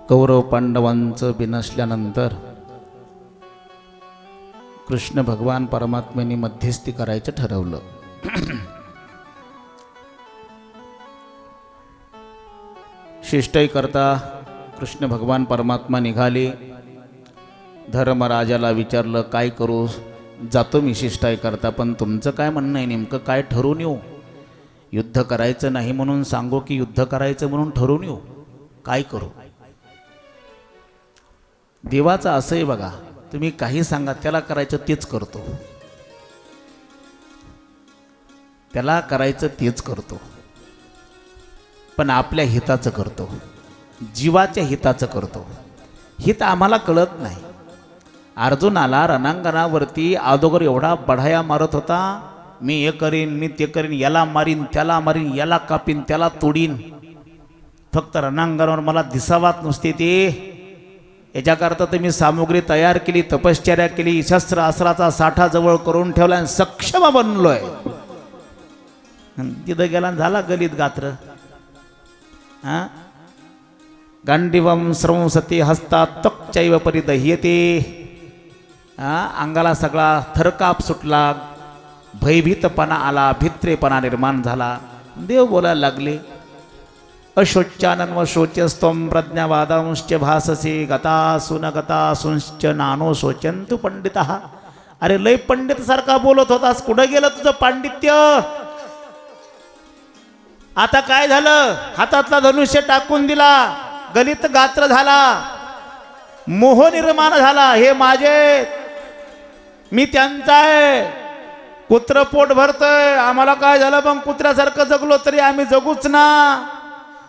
कौरव पांडवांचं बिनसल्यानंतर कृष्ण भगवान परमात्म्याने मध्यस्थी करायचं ठरवलं. शिष्टाई करता कृष्ण भगवान परमात्मा निघाले. धर्मराजाला विचारलं, काय करू? जातो मी शिष्टाई करता, पण तुमचं काय म्हणणं आहे? नेमकं काय ठरवून येऊ? युद्ध करायचं नाही म्हणून सांगू की युद्ध करायचं म्हणून ठरवून येऊ? काय करू? देवाचं असं आहे बघा, तुम्ही काही सांगा, त्याला करायचं तेच करतो. त्याला करायचं तेच करतो, पण आपल्या हिताचं करतो, जीवाच्या हिताचं करतो. हित आम्हाला कळत नाही. अर्जुनाला रणांगणावरती अगोदर एवढा बढाया मारत होता, मी हे करीन, मी ते करीन, याला मारीन, त्याला मारीन, याला कापीन, त्याला तोडीन. फक्त रणांगणावर मला दिसावात नुसते ते. याच्याकरता तर मी सामुग्री तयार केली, तपश्चर्या केली, शस्त्र अस्त्राचा साठा जवळ करून ठेवला आणि सक्षम बनलोय. तिथं गेला झाला गलित गात्र. गांडीवम स्रंसते हस्तात त्वक्चैव परिदह्यते. अंगाला सगळा थरकाप सुटला, भयभीतपणा आला, भित्रेपणा निर्माण झाला. देव बोलायला लागले, अशोच्यानन्व शोच्यस्त्वं प्रज्ञावादांश्च भाससे गतासु न गतासुंश्च नानो शोचन्तु पंडितः. अरे लय पंडित सारखा बोलत होतास, कुठं गेलं तुझं पांडित्य? आता काय झालं? हातातला धनुष्य टाकून दिला, गलित गात्र झाला, मोह निर्माण झाला. हे माझे, मी त्यांचा आहे. कुत्र पोट भरतय, आम्हाला काय झालं? मग कुत्र्यासारखं जगलो तरी आम्ही जगूच ना.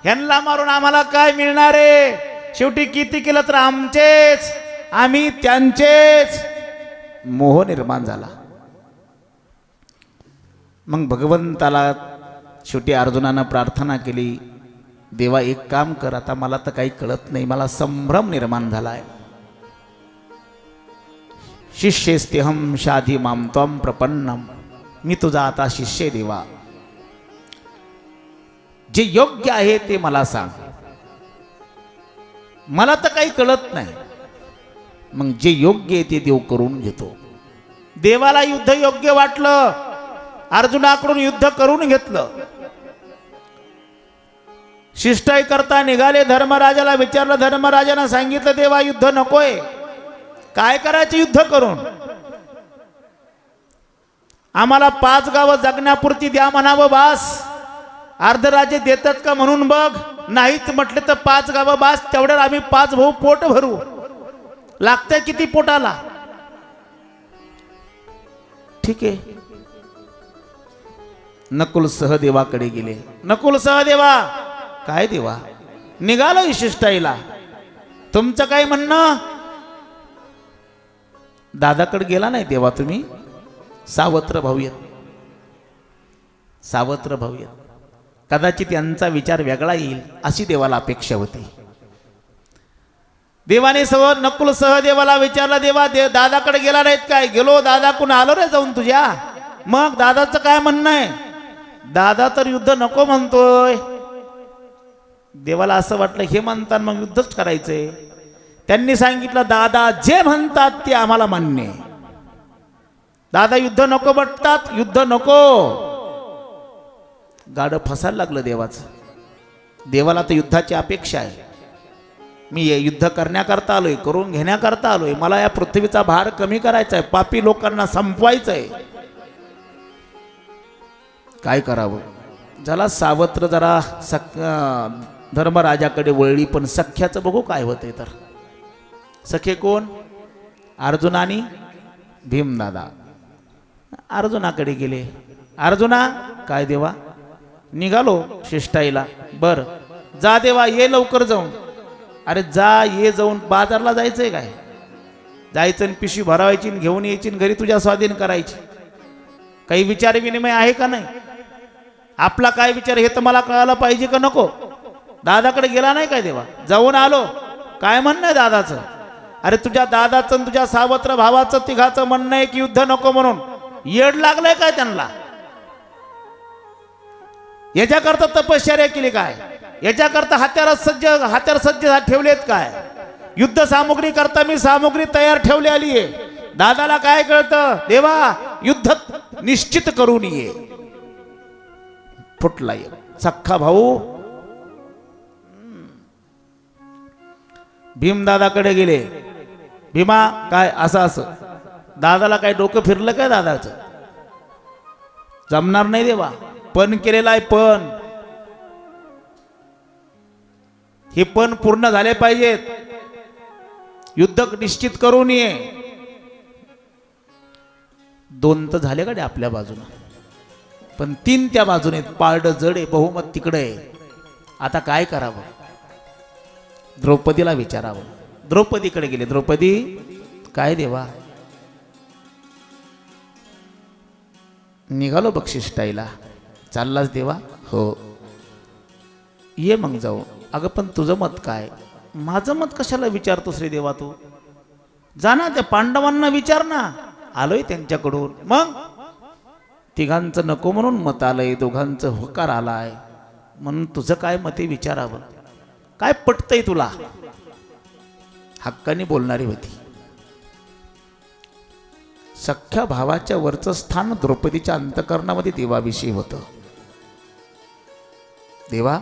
ह्यांना मारून आम्हाला काय मिळणार आहे? शेवटी किती केलं तर आमचेच, आम्ही त्यांचेच. मोह निर्माण झाला. मग भगवंताला शेवटी अर्जुनानं प्रार्थना केली, देवा एक काम कर, आता मला तर काही कळत नाही, मला संभ्रम निर्माण झालाय. शिष्येस्तेहम शाधी माम त्वं प्रपन्नम. मी तुझा आता शिष्य आहे देवा. जे योग्य आहे ते मला सांग, मला तर काही कळत नाही. मग जे योग्य आहे ते देव करून घेतो. देवाला युद्ध योग्य वाटलं, अर्जुनाकडून युद्ध करून घेतलं. शिष्टाई करता निघाले. धर्मराजाला विचारलं, धर्मराजानं सांगितलं, देवा युद्ध नकोय, काय करायचं युद्ध करून? आम्हाला 5 गावं जगण्यापुरती द्या म्हणावं बास. अर्धराज्य देतात का म्हणून बघ. नाहीच म्हटले तर 5 गावं बास, तेवढ्यात आम्ही 5 भाऊ पोट भरू. लागतंय किती पोटाला? ठीक आहे. नकुल सहदेवाकडे गेले. नकुल सहदेवा, काय देवा, निघालो शिष्टाईला, तुमचं काय म्हणणं? दादाकडे गेला नाही देवा तुम्ही? सावत्र भाऊयत, सावत्र भाऊयत. कदाचित यांचा विचार वेगळा येईल अशी देवाला अपेक्षा होती. देवाने नकुल सहदेवाला विचारलं, देवा दादाकडे गेला नाहीत काय? गेलो, दादाकडून आलो रे जाऊन तुझ्या. मग दादाचं काय म्हणणं आहे? दादा तर युद्ध नको म्हणतोय. देवाला असं वाटलं हे म्हणतात मग युद्धच करायचंय. त्यांनी सांगितलं, दादा जे म्हणतात ते आम्हाला मान्य आहे. दादा युद्ध नको म्हणतात, युद्ध नको. गाडं फसायला लागलं देवाचं. देवाला तर युद्धाची अपेक्षा आहे. मी युद्ध करण्याकरता आलोय, करून घेण्याकरता आलोय. मला या पृथ्वीचा भार कमी करायचा आहे, पापी लोकांना संपवायचं आहे. काय करावं? ज्याला सावत्र जरा धर्मराजाकडे वळली, पण सख्याचं बघू काय होतंय. तर सखे कोण? अर्जुन आणि भीमदादा. अर्जुनाकडे गेले. अर्जुना, काय देवा? निघालो शिष्टाईला. बर जा देवा, ये लवकर जाऊन. अरे जा, ये जाऊन. बाजारला जायचंय काय? जायचं आणि पिशवी भरावायची, घेऊन यायची, घरी तुझ्या स्वाधीन करायची. काही विचार विनिमय आहे का नाही? आपला काय विचार हे तर मला कळायला पाहिजे का नको? दादाकडे गेला नाही काय देवा? जाऊन आलो. काय म्हणणं आहे दादाचं? अरे तुझ्या दादाचं आणि तुझ्या सावत्र भावाचं तिघाचं म्हणणं आहे की युद्ध नको म्हणून. येड लागलंय काय त्यांना? याच्याकरता तपश्चर्या केली काय? याच्याकरता हत्यार सज्ज ठेवलेत काय? युद्ध सामुग्री करता मी सामुग्री तयार ठेवली आली आहे. दादाला काय कळतं? देवा युद्ध निश्चित करून ये. फुटला एक सख्खा भाऊ भीमदादाकडे गेले. भीमा काय असं दादाला काय डोकं फिरलं काय? दादाचं जमणार नाही देवा, पण केलेला आहे. पण हे पण पूर्ण झाले पाहिजेत. युद्ध निश्चित करून ये. 2 तर झाले का आपल्या बाजूने, पण 3 त्या बाजूने. पारड जड आहे, बहुमत तिकडे आहे. आता काय करावं? द्रौपदीला विचारावं. द्रौपदीकडे गेले. द्रौपदी काय देवा? निघालो बक्षिष्टाईला. चाललाच देवा? हो ये मग जाऊ. अगं पण तुझं मत काय? माझं मत कशाला विचारतोस रे देवा? तू जा ना, त्या पांडवांना विचार ना. आलोय त्यांच्याकडून. मग तिघांचं नको म्हणून मत आलंय, दोघांचं होकार आलाय म्हणून तुझं काय मत आहे विचारावं. काय पटतंय तुला? हक्काने बोलणारी होती. सख्ख्या भावाच्या वरचं स्थान द्रौपदीच्या अंतकरणामध्ये देवाविषयी होतं. देवा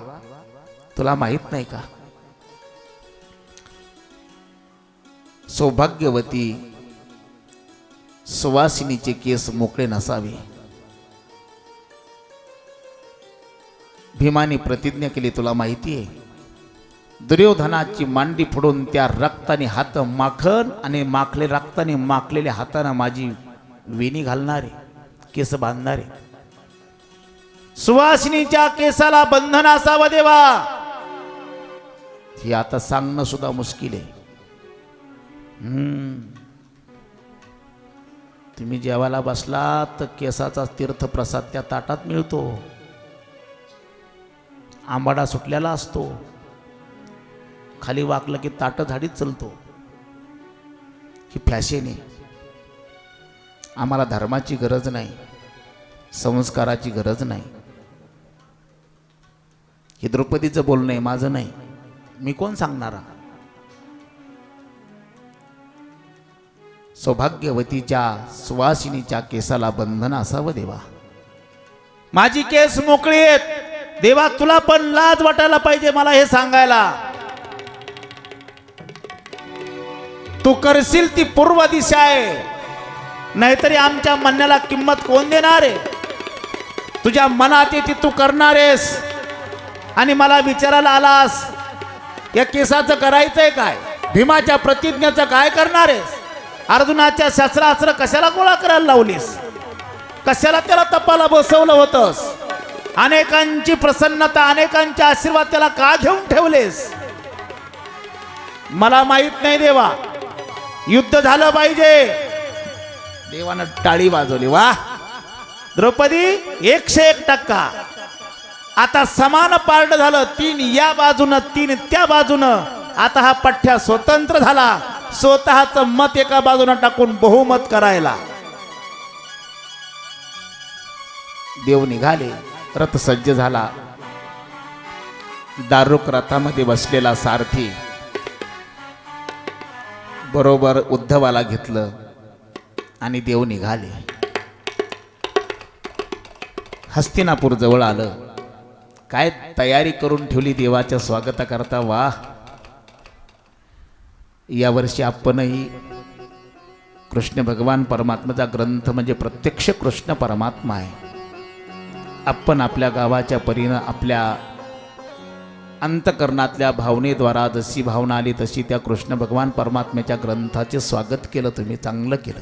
तुला माहित नाही का? सौभाग्यवती सुवासिनीचे केस मोकळे नसावे. भीमाने प्रतिज्ञा केली. तुला माहिती आहे, दुर्योधनाची मांडी फोडून त्या रक्ताने हात माखन आणि माखले रक्ताने माखलेल्या हाताने माझी वेणी घालणारे, केस बांधणारे. सुवासिनीच्या केसाला बंधन असावं देवा. हे आता सांगणं सुद्धा मुश्किल आहे. तुम्ही जेवायला बसलात तर केसाचा तीर्थप्रसाद त्या ताटात मिळतो. आंबाडा सुटलेला असतो. खाली वाकलं की ताट झाडीत चलतो. ही फॅशन आहे. आम्हाला धर्माची गरज नाही, संस्काराची गरज नाही. हे द्रौपदीचं बोलणं आहे, माझं नाही. मी कोण सांगणारा? सौभाग्यवतीच्या सुवासिनीच्या केसाला बंधन असावं देवा. माझी केस मोकळी आहेत देवा. तुला पण लाज वाटायला पाहिजे मला हे सांगायला. तू करशील ती पूर्व दिशा आहे, नाहीतरी आमच्या म्हणण्याला किंमत कोण देणार आहे? तुझ्या मनात येते तू करणारेस आणि मला विचारायला आलास या केसाचं करायचंय काय? भीमाच्या प्रतिज्ञेचं काय करणारेस? अर्जुनाच्या शस्त्रास्त्र कशाला गोळा करायला लावलीस? कशाला त्याला तपाला बसवलं होतंस? अनेकांची प्रसन्नता, अनेकांचे आशीर्वाद त्याला का घेऊन ठेवलेस? मला माहित नाही देवा. युद्ध झालं पाहिजे. देवानं टाळी वाजवली. वा द्रौपदी 101%. आता समान पारड झालं. 3 या बाजूनं 3 त्या बाजूनं. आता हा पठ्ठ्या स्वतंत्र झाला. स्वतःच मत एका बाजूनं टाकून बहुमत करायला. देव निघाले. रथ सज्ज झाला. दारुक रथामध्ये बसलेला सारथी बरोबर उद्धवाला घेतलं आणि देव निघाले. हस्तिनापूर जवळ आलं. काय तयारी करून ठेवली देवाच्या स्वागताकरता. वाह. यावर्षी आपणही कृष्ण भगवान परमात्म्याचा ग्रंथ म्हणजे प्रत्यक्ष कृष्ण परमात्मा आहे. आपण आपल्या गावाच्या परीनं आपल्या अंतकरणातल्या भावनेद्वारा जशी भावना आली तशी त्या कृष्ण भगवान परमात्म्याच्या ग्रंथाचे स्वागत केलं. तुम्ही चांगलं केलं.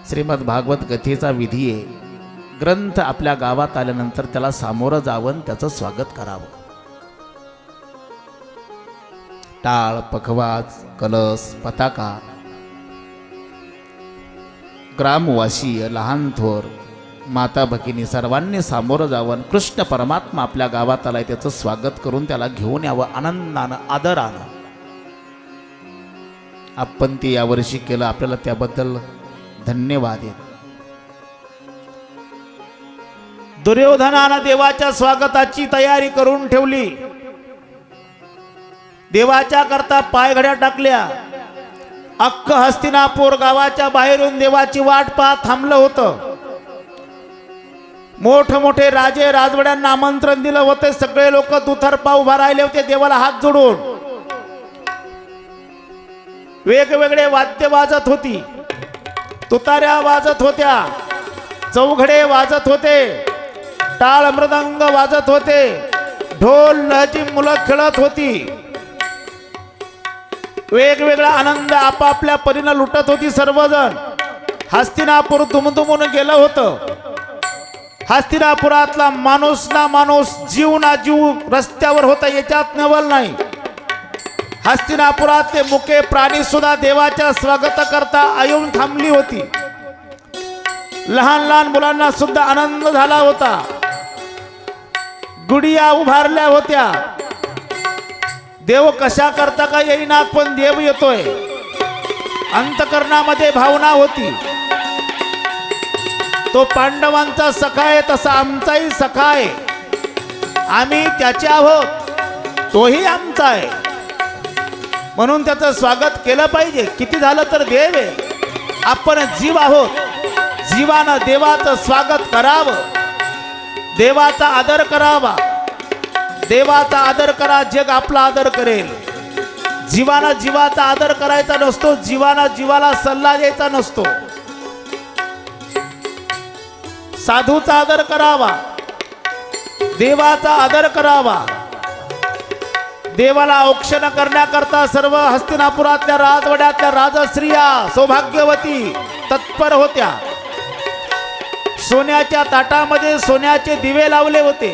श्रीमद भागवत कथेचा विधी आहे. ग्रंथ आपल्या गावात आल्यानंतर त्याला सामोरं जावं, त्याचं स्वागत करावं. टाळ, पखवाज, कलश, पताका, ग्रामवासी, लहान थोर, माता भगिनी सर्वांनी सामोरं जावं. कृष्ण परमात्मा आपल्या गावात आलाय, त्याचं स्वागत करून त्याला घेऊन यावं आनंदानं, आदरानं. आपण ते यावर्षी केलं. आपल्याला त्याबद्दल धन्यवाद आहे. दुर्योधनानं देवाच्या स्वागताची तयारी करून ठेवली. देवाच्या करता पायघड्या टाकल्या. अख्ख हस्तिनापूर गावाच्या बाहेरून देवाची वाट पाहत थांबलं होतं. मोठमोठे राजे राजवड्यांना आमंत्रण दिलं होते. सगळे लोक दुतर्फा उभा राहिले होते देवाला हात जोडून. वेगवेगळे वाद्य वाजत होती. तुताऱ्या वाजत होत्या, चौघडे वाजत होते, टाळ मृदंग वाजत होते, ढोल लहची मुलं खेळत होती. वेगवेगळा आनंद आपापल्या परीने लुटत होती सर्वजण. हस्तिनापूर दुमदुमून गेलं होतं. हस्तिनापुरातला माणूस ना माणूस, जीव ना जीव रस्त्यावर होता, याच्यात नवल नाही. हस्तिनापुरातले मुके प्राणी सुद्धा देवाच्या स्वागत करता येऊन थांबली होती. लहान लहान मुलांना सुद्धा आनंद झाला होता. गुडिया उभारल्या होत्या. देव कशा करता का येईना, पण देव येतोय. अंतकरणामध्ये भावना होती. तो पांडवांचा सखा आहे तसा आमचाही सखा आहे. आम्ही त्याचे आहोत, तोही आमचा आहे. म्हणून त्याचं स्वागत केलं पाहिजे. किती झालं तर देव आहे. आपण जीव आहोत. जीवानं देवाचं स्वागत करावं, देवाचा आदर करावा. देवाचा आदर करा, जग आपला आदर करेल. जीवानं जीवाचा आदर करायचा नसतो, जीवानं जीवाला सल्ला द्यायचा नसतो. साधूचा आदर करावा, देवाचा आदर करावा. देवाला औक्षण करण्याकरता सर्व हस्तिनापुरातल्या राजवाड्यातल्या राजस्त्रिया सौभाग्यवती तत्पर होत्या. सोन्याच्या ताटामध्ये सोन्याचे दिवे लावले होते.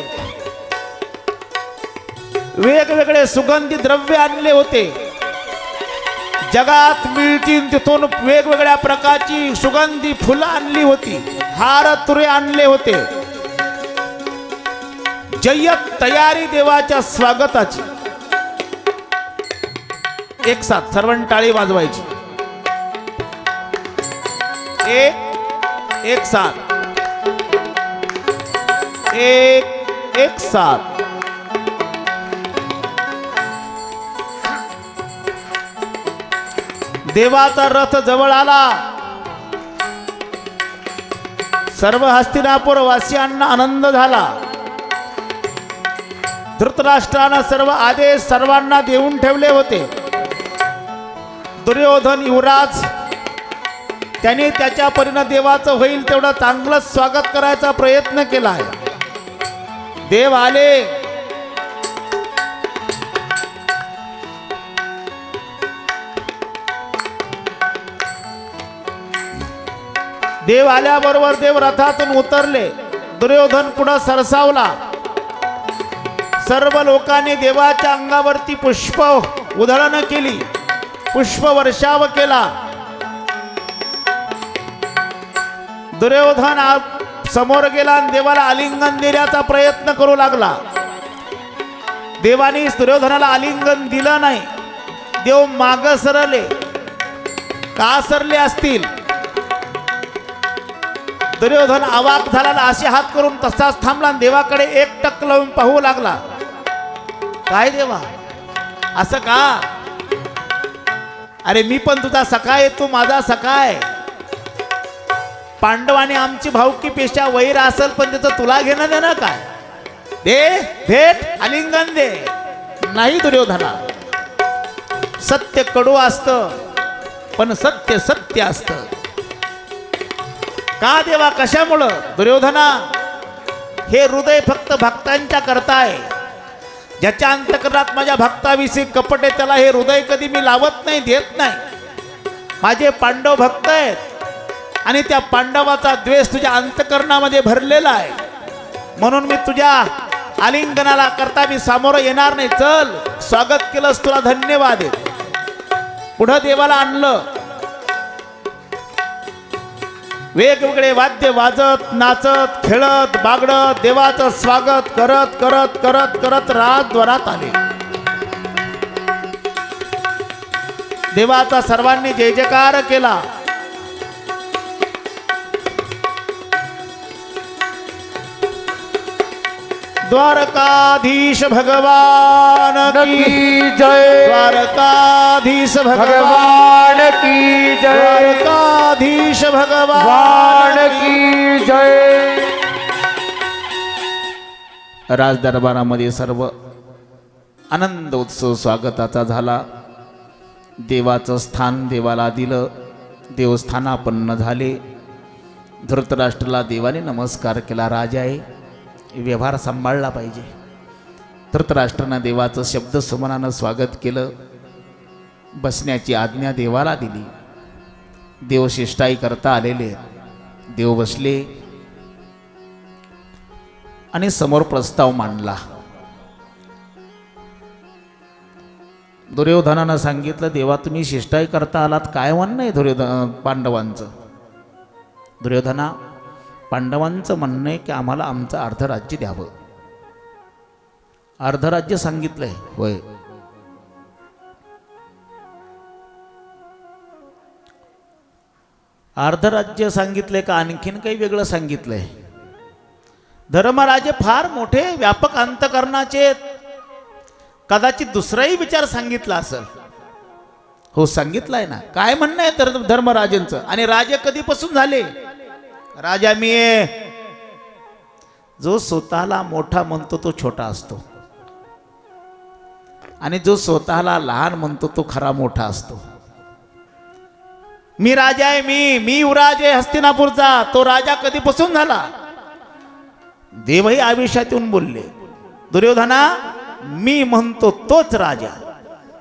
वेगवेगळे सुगंधी द्रव्य आणले होते. जगात मिळतील तिथून वेगवेगळ्या प्रकारची सुगंधी फुलं आणली होती. हार तुरे आणले होते. जय्यत तयारी देवाच्या स्वागताची. एक साथ सर्वांनी टाळी वाजवायची. एक साथ, एक साथ. देवाचा रथ जवळ आला. सर्व हस्तिनापूर वासियांना आनंद झाला. धृतराष्ट्रानं सर्व आदेश सर्वांना देऊन ठेवले होते. दुर्योधन युवराज त्यांनी त्याच्या परीने देवाचं होईल तेवढं चांगलं स्वागत करायचा प्रयत्न केला आहे. देव आले. देव आल्याबरोबर देव रथातून उतरले. दुर्योधन पुढे सरसावला. सर्व लोकांनी देवाच्या अंगावरती पुष्प उधळण केली, पुष्प वर्षाव केला. दुर्योधन समोर गेला आणि देवाला आलिंगन देण्याचा प्रयत्न करू लागला. देवाने दुर्योधनाला आलिंगन दिलं नाही. देव माग सरले. का सरले असतील? दुर्योधन अवाक झाला. असे हात करून तसाच थांबला. देवाकडे एकटक लावून पाहू लागला. काय देवा, असं का? अरे मी पण तुझा सखा आहे, तू माझा सखा आहे. पांडवाने आमची भाऊकी पेशा वैर असेल, पण त्याचं तुला घेणं देणं काय? दे, भेट, आलिंगन दे. नाही दुर्योधना, सत्य कडू असतं, पण सत्य सत्य असतं. का देवा, कशामुळं? दुर्योधना, हे हृदय फक्त भक्तांच्या करता आहे. ज्याच्या अंतकरणात माझ्या भक्ताविषयी कपट आहे त्याला हे हृदय कधी मी लावत नाही, देत नाही. माझे पांडव भक्त आहेत आणि त्या पांडवाचा द्वेष तुझ्या अंतकरणामध्ये भरलेला आहे. म्हणून मी तुझ्या आलिंगनाला करता मी सामोरं येणार नाही. चल, स्वागत केलंस, तुला धन्यवाद आहे. पुढं देवाला आणलं. वेगवेगळे वाद्य वाजत, नाचत, खेळत, बागडत देवाचं स्वागत करत करत करत करत राजद्वारात आले. देवाचा सर्वांनी जय जयकार केला. द्वारकाधीश भगवान की जय, द्वारकाधीश भगवान की जय, द्वारकाधीश भगवान की जय. राज दरबारामध्ये सर्व आनंद उत्सव स्वागताचा झाला. देवाचं स्थान देवाला दिलं, देवस्थानापन्न झाले. धृतराष्ट्राला देवाने नमस्कार केला. राजा आहे, व्यवहार सांभाळला पाहिजे. धृतराष्ट्रानं देवाचं शब्द सुमनानं स्वागत केलं. बसण्याची आज्ञा देवाला दिली. देव शिष्टाई करता आलेले. देव बसले आणि समोर प्रस्ताव मांडला. दुर्योधनानं सांगितलं, देवा तुम्ही शिष्टाई करता आलात, काय म्हणणं आहे पांडवांचं? दुर्योधना, पांडवांचं म्हणणं आहे की आम्हाला आमचं अर्धराज्य द्यावं. अर्धराज्य सांगितलंय? होय. अर्धराज्य सांगितलंय का आणखीन काही वेगळं सांगितलंय? धर्मराजे फार मोठे व्यापक अंतकरणाचे, कदाचित दुसराही विचार सांगितला असेल. हो, सांगितलाय ना. काय म्हणणं आहे धर्मराजेंचं? आणि राजे कधीपासून झाले? राजा मी आहे. जो स्वतःला मोठा म्हणतो तो छोटा असतो, आणि जो स्वतःला लहान म्हणतो तो खरा मोठा असतो. मी राजा आहे, मी युवराज आहे हस्तिनापूरचा. तो राजा कधीपासून झाला? देवही आवेशात येऊन बोलले, दुर्योधना मी म्हणतो तोच राजा.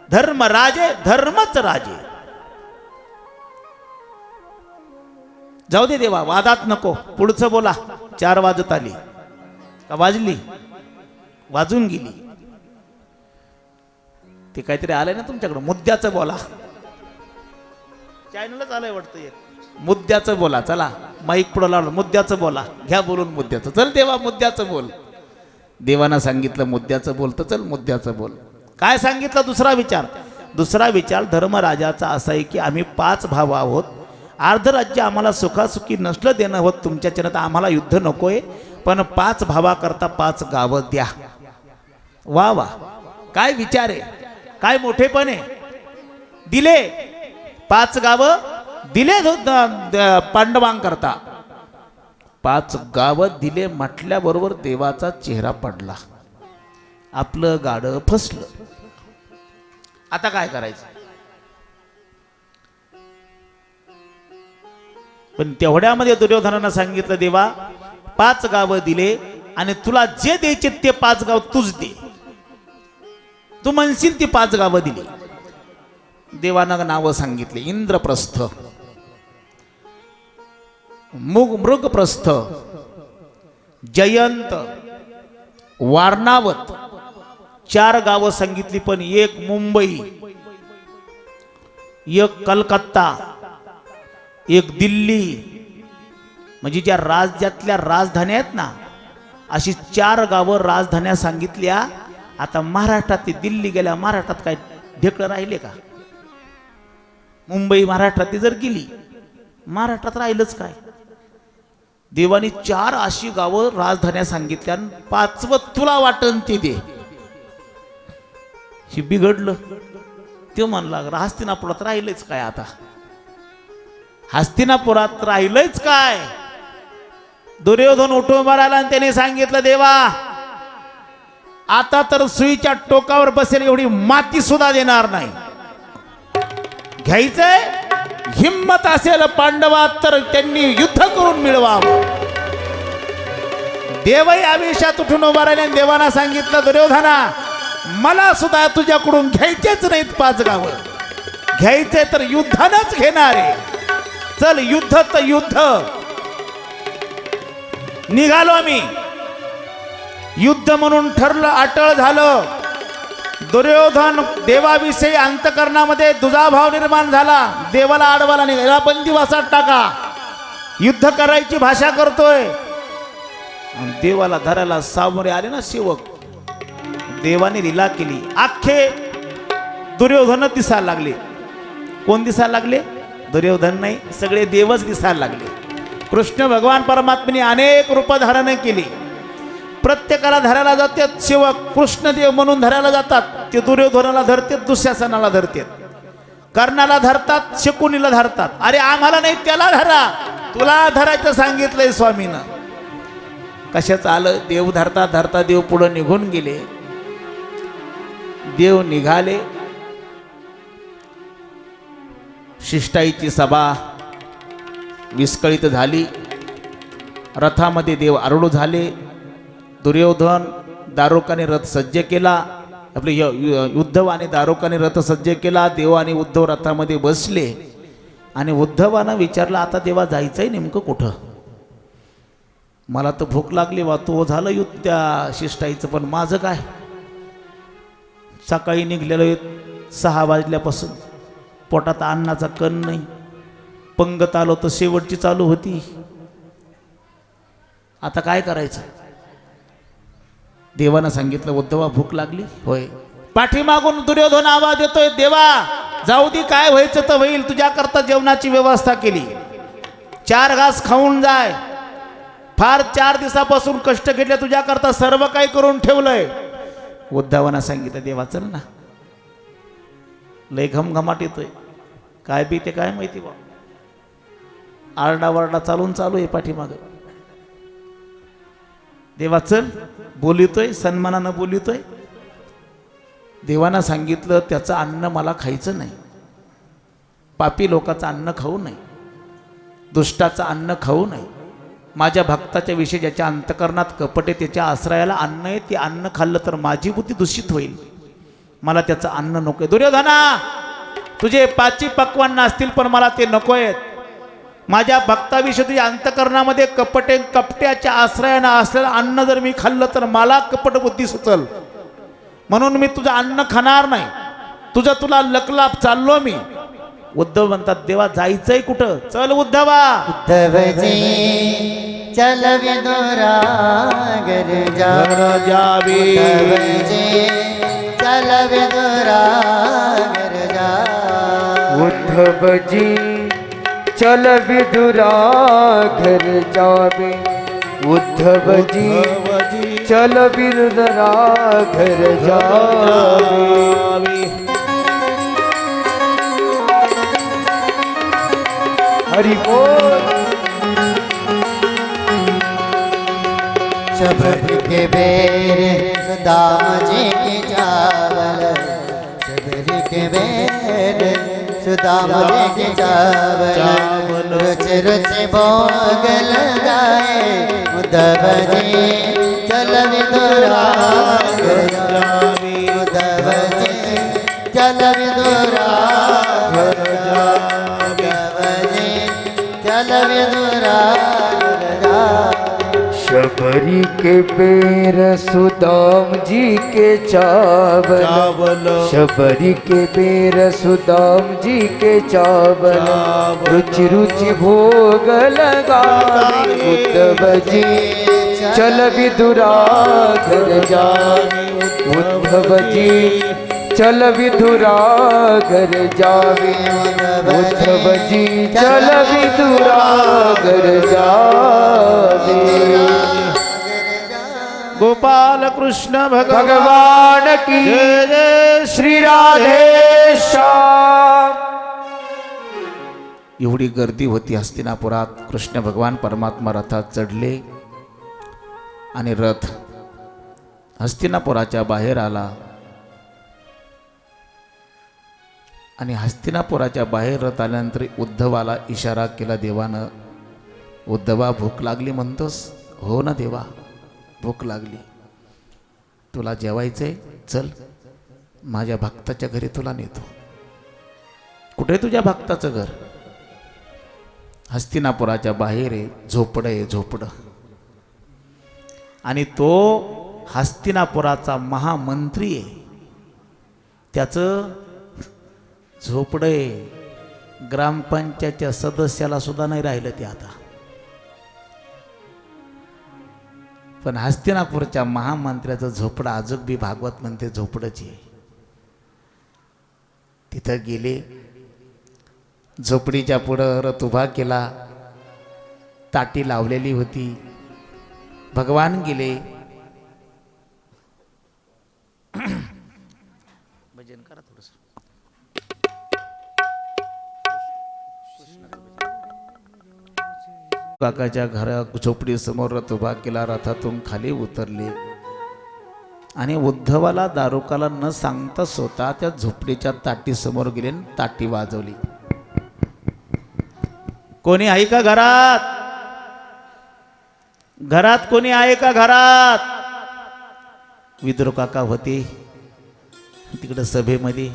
धर्मराजे, धर्मच राजे. जाऊ दे देवा, वादात नको. पुढचं बोला. 4 वाजत आली का वाजली? वाजून गेली. ते काहीतरी आलंय ना तुमच्याकडं, मुद्द्याचं बोला. चॅनलच आलंय वाटतं एक. मुद्द्याचं बोला. चला, माईक पुढं लावलं, मुद्द्याचं बोला. घ्या बोलून मुद्द्याचं. चल देवा, मुद्द्याचं बोल. देवानं सांगितलं मुद्द्याचं बोल, तर चल मुद्द्याचं बोल. काय सांगितलं? दुसरा विचार धर्मराजाचा असा आहे की आम्ही 5 भाव आहोत. अर्धराज्य आम्हाला सुखासुखी नसलं देणं होत तुमच्याच्यानं, तर आम्हाला युद्ध नकोय, पण 5 भावाकरता 5 गावं द्या. वा वा, काय विचार आहे, काय मोठेपण आहे. दिले 5 गावं दिले पांडवांकरता. 5 गावं दिले म्हटल्याबरोबर देवाचा चेहरा पडला. आपलं गाडं फसलं. आता काय करायचं? पण तेवढ्यामध्ये दुर्योधनानं सांगितलं, देवा 5 गावं दिले आणि तुला जे द्यायचे ते 5 गाव तूच दे. तू म्हणशील ती 5 गावं दिली. देवानं नावं सांगितले, इंद्रप्रस्थ, मृगप्रस्थ, जयंत, वारणावत. 4 गावं सांगितली, पण एक मुंबई, एक कलकत्ता, एक दिल्ली, म्हणजे ज्या राज्यातल्या राजधान्या आहेत ना, अशी 4 गावं राजधान्या सांगितल्या. आता महाराष्ट्रात ते दिल्ली गेल्या, महाराष्ट्रात काय ढेकळं राहिले का? मुंबई महाराष्ट्रात जर गेली, महाराष्ट्रात राहिलंच काय? देवानी 4 अशी गावं राजधान्या सांगितल्या, 5वं तुला वाटन ते दे. हे बिघडलं. ते म्हणला, हस्तिनापुरात राहिलंच काय? आता हस्तिनापुरात राहिलंच काय? दुर्योधन उठून मारायला आणि त्याने सांगितलं, देवा आता तर सुईच्या टोकावर बसेल एवढी माती सुद्धा देणार नाही. घ्यायचंय, हिम्मत असेल पांडवात तर त्यांनी युद्ध करून मिळवावं. देवही आवेशात उठून उभा राहिले. देवाना सांगितलं, दुर्योधना मला सुद्धा तुझ्याकडून घ्यायचेच नाहीत 5 गावं. घ्यायचे तर युद्धानच घेणारे. चल, युद्ध तर युद्ध. निघालो आम्ही. युद्ध म्हणून ठरलं, अटळ झालं. दुर्योधन देवाविषयी अंतकरणामध्ये दुजाभाव निर्माण झाला. देवाला आडवाला निघाला, बंदिवासात टाका. युद्ध करायची भाषा करतोय. देवाला धरायला सामोरे आले ना सेवक. देवाने लीला केली. अख्खे दुर्योधन दिसायला लागले. कोण दिसायला लागले? दुर्योधन नाही, सगळे देवच दिसायला लागले. कृष्ण भगवान परमात्म्याने अनेक रूप धारण केली. प्रत्येकाला धरायला जातात सेवक, कृष्णदेव म्हणून धरायला जातात, ते दुर्योधनाला धरतात, दुःशासनाला धरतात, कर्णाला धरतात, शकुनीला धरतात. अरे आम्हाला नाही, त्याला धरा, तुला धरायचं सांगितलंय स्वामीनं. कशाचं आलं? देव धरता धरता देव पुढे निघून गेले. देव निघाले, शिष्टाईची सभा विस्कळीत झाली. रथामध्ये देव आरूढ झाले. दुर्योधन दारुकाने रथ सज्ज केला. आपले उद्धव आणि दारुकाने रथ सज्ज केला. देव आणि उद्धव रथामध्ये बसले आणि उद्धवानं विचारलं, आता देवा जायचंय नेमकं कुठं? मला तर भूक लागली वा, तो झालं युद्ध त्या शिष्टाईचं, पण माझं काय? सकाळी निघलेलो 6 वाजल्यापासून पोटात अन्नाचा कण नाही. पंगत आलो तर शेवटची चालू होती. आता काय करायचं? देवानं सांगितलं, उद्धवा भूक लागली होय. पाठीमागून दुर्योधन आवाज येतोय, देवा जाऊ दे, काय व्हायचं तर होईल, तुझ्याकरता जेवणाची व्यवस्था केली, 4 घास खाऊन जाय. फार 4 दिवसापासून कष्ट घेतले, तुझ्याकरता सर्व काही करून ठेवलंय. उद्धवानं सांगितलं, देवा चल ना, लय घमघमाट येतोय, काय बी ते काय माहिती बा. आरडावरडा चालू आहे पाठीमाग. देवा चल, बोलितोय, सन्मानानं बोलितोय. देवानं सांगितलं, त्याचं अन्न मला खायचं नाही, पापी लोकांचं अन्न खाऊ नये, दुष्टाचं अन्न खाऊ नये. माझ्या भक्ताच्या विषयी ज्याच्या अंतकरणात कपट आहे, त्याच्या आश्रयाला अन्न आहे, ते अन्न खाल्लं तर माझी बुद्धी दूषित होईल, मला त्याचं अन्न नकोय. दुर्योधना, तुझे 5 पक्वान नसतील पण मला ते नको आहेत. माझ्या भक्ताविषयी तुझ्या अंतकरणामध्ये कपटे, कपट्याच्या आश्रयानं असलेलं अन्न जर मी खाल्लं तर मला कपट बुद्धी सुचल, म्हणून मी तुझं अन्न खाणार नाही, तुला लकलाप चाललो मी. उद्धव म्हणतात, देवा जायचंय कुठं? चल उद्धवा. उद्धवजी चल विदुरा घर जावे, उद्धवजी चल विदुरा घर जा. उद्धवजी चल विदुरा घर जावे, उद्धवजी चल विदुरा घर जावे. हरि बोल. शबरी के बेर सुदाम जी की चावल, शबरी के बेर सुदाम जी की चावल, रुच रुच भोग लगाए. उद्धव जी चल विदुरा घर जावे, उद्धव जी चल विदुरा घर जावे, चल विदुरा घर जावे. शबरी के बेर सुदाम जी के चावल, शबरी के बेर सुदाम जी के चावल, रुचि रुचि भोग लगावे. उद्धव जी चल विदुरा घर जावे, उद्धव जी चल विदुरा घर जावे, उद्धव जी चल विदुरा घर जावे. गोपाल कृष्ण भगवान की जय जय श्री राधे श्याम. एवढी गर्दी होती हस्तिनापुरात. कृष्ण भगवान परमात्मा रथात चढले आणि रथ हस्तिनापुराच्या बाहेर आला. आणि हस्तिनापुराच्या बाहेर रथ आल्यानंतर उद्धवाला इशारा केला देवानं, उद्धवा भूक लागली म्हणतोस? हो ना देवा, भूक लागली. तुला जेवायचंय, चल माझ्या भक्ताच्या घरी तुला नेतो. कुठे तुझ्या भक्ताचं घर? हस्तिनापुराच्या बाहेर आहे, झोपडं आहे, झोपडं. आणि तो हस्तिनापुराचा महामंत्री आहे, त्याचं झोपडं आहे. ग्रामपंचायतच्या सदस्याला सुद्धा नाही राहिलं ते आता. पण हस्तिनापूरच्या महामंत्र्याचं झोपडं अजून बी भागवत म्हणते झोपडंच आहे. तिथं गेले, झोपडीच्या पुढं रथ उभा केला, ताटी लावलेली होती. भगवान गेले, काकाच्या घरा झोपडी समोर रथ उभा केला, रथातून खाली उतरले आणि उद्धवाला दारुकाला न सांगता स्वतः त्या झोपडीच्या ताटी समोर गेले आणि ताटी वाजवली. कोणी आहे का घरात? घरात कोणी आहे का घरात? विदुर काका होते तिकडे सभेमध्ये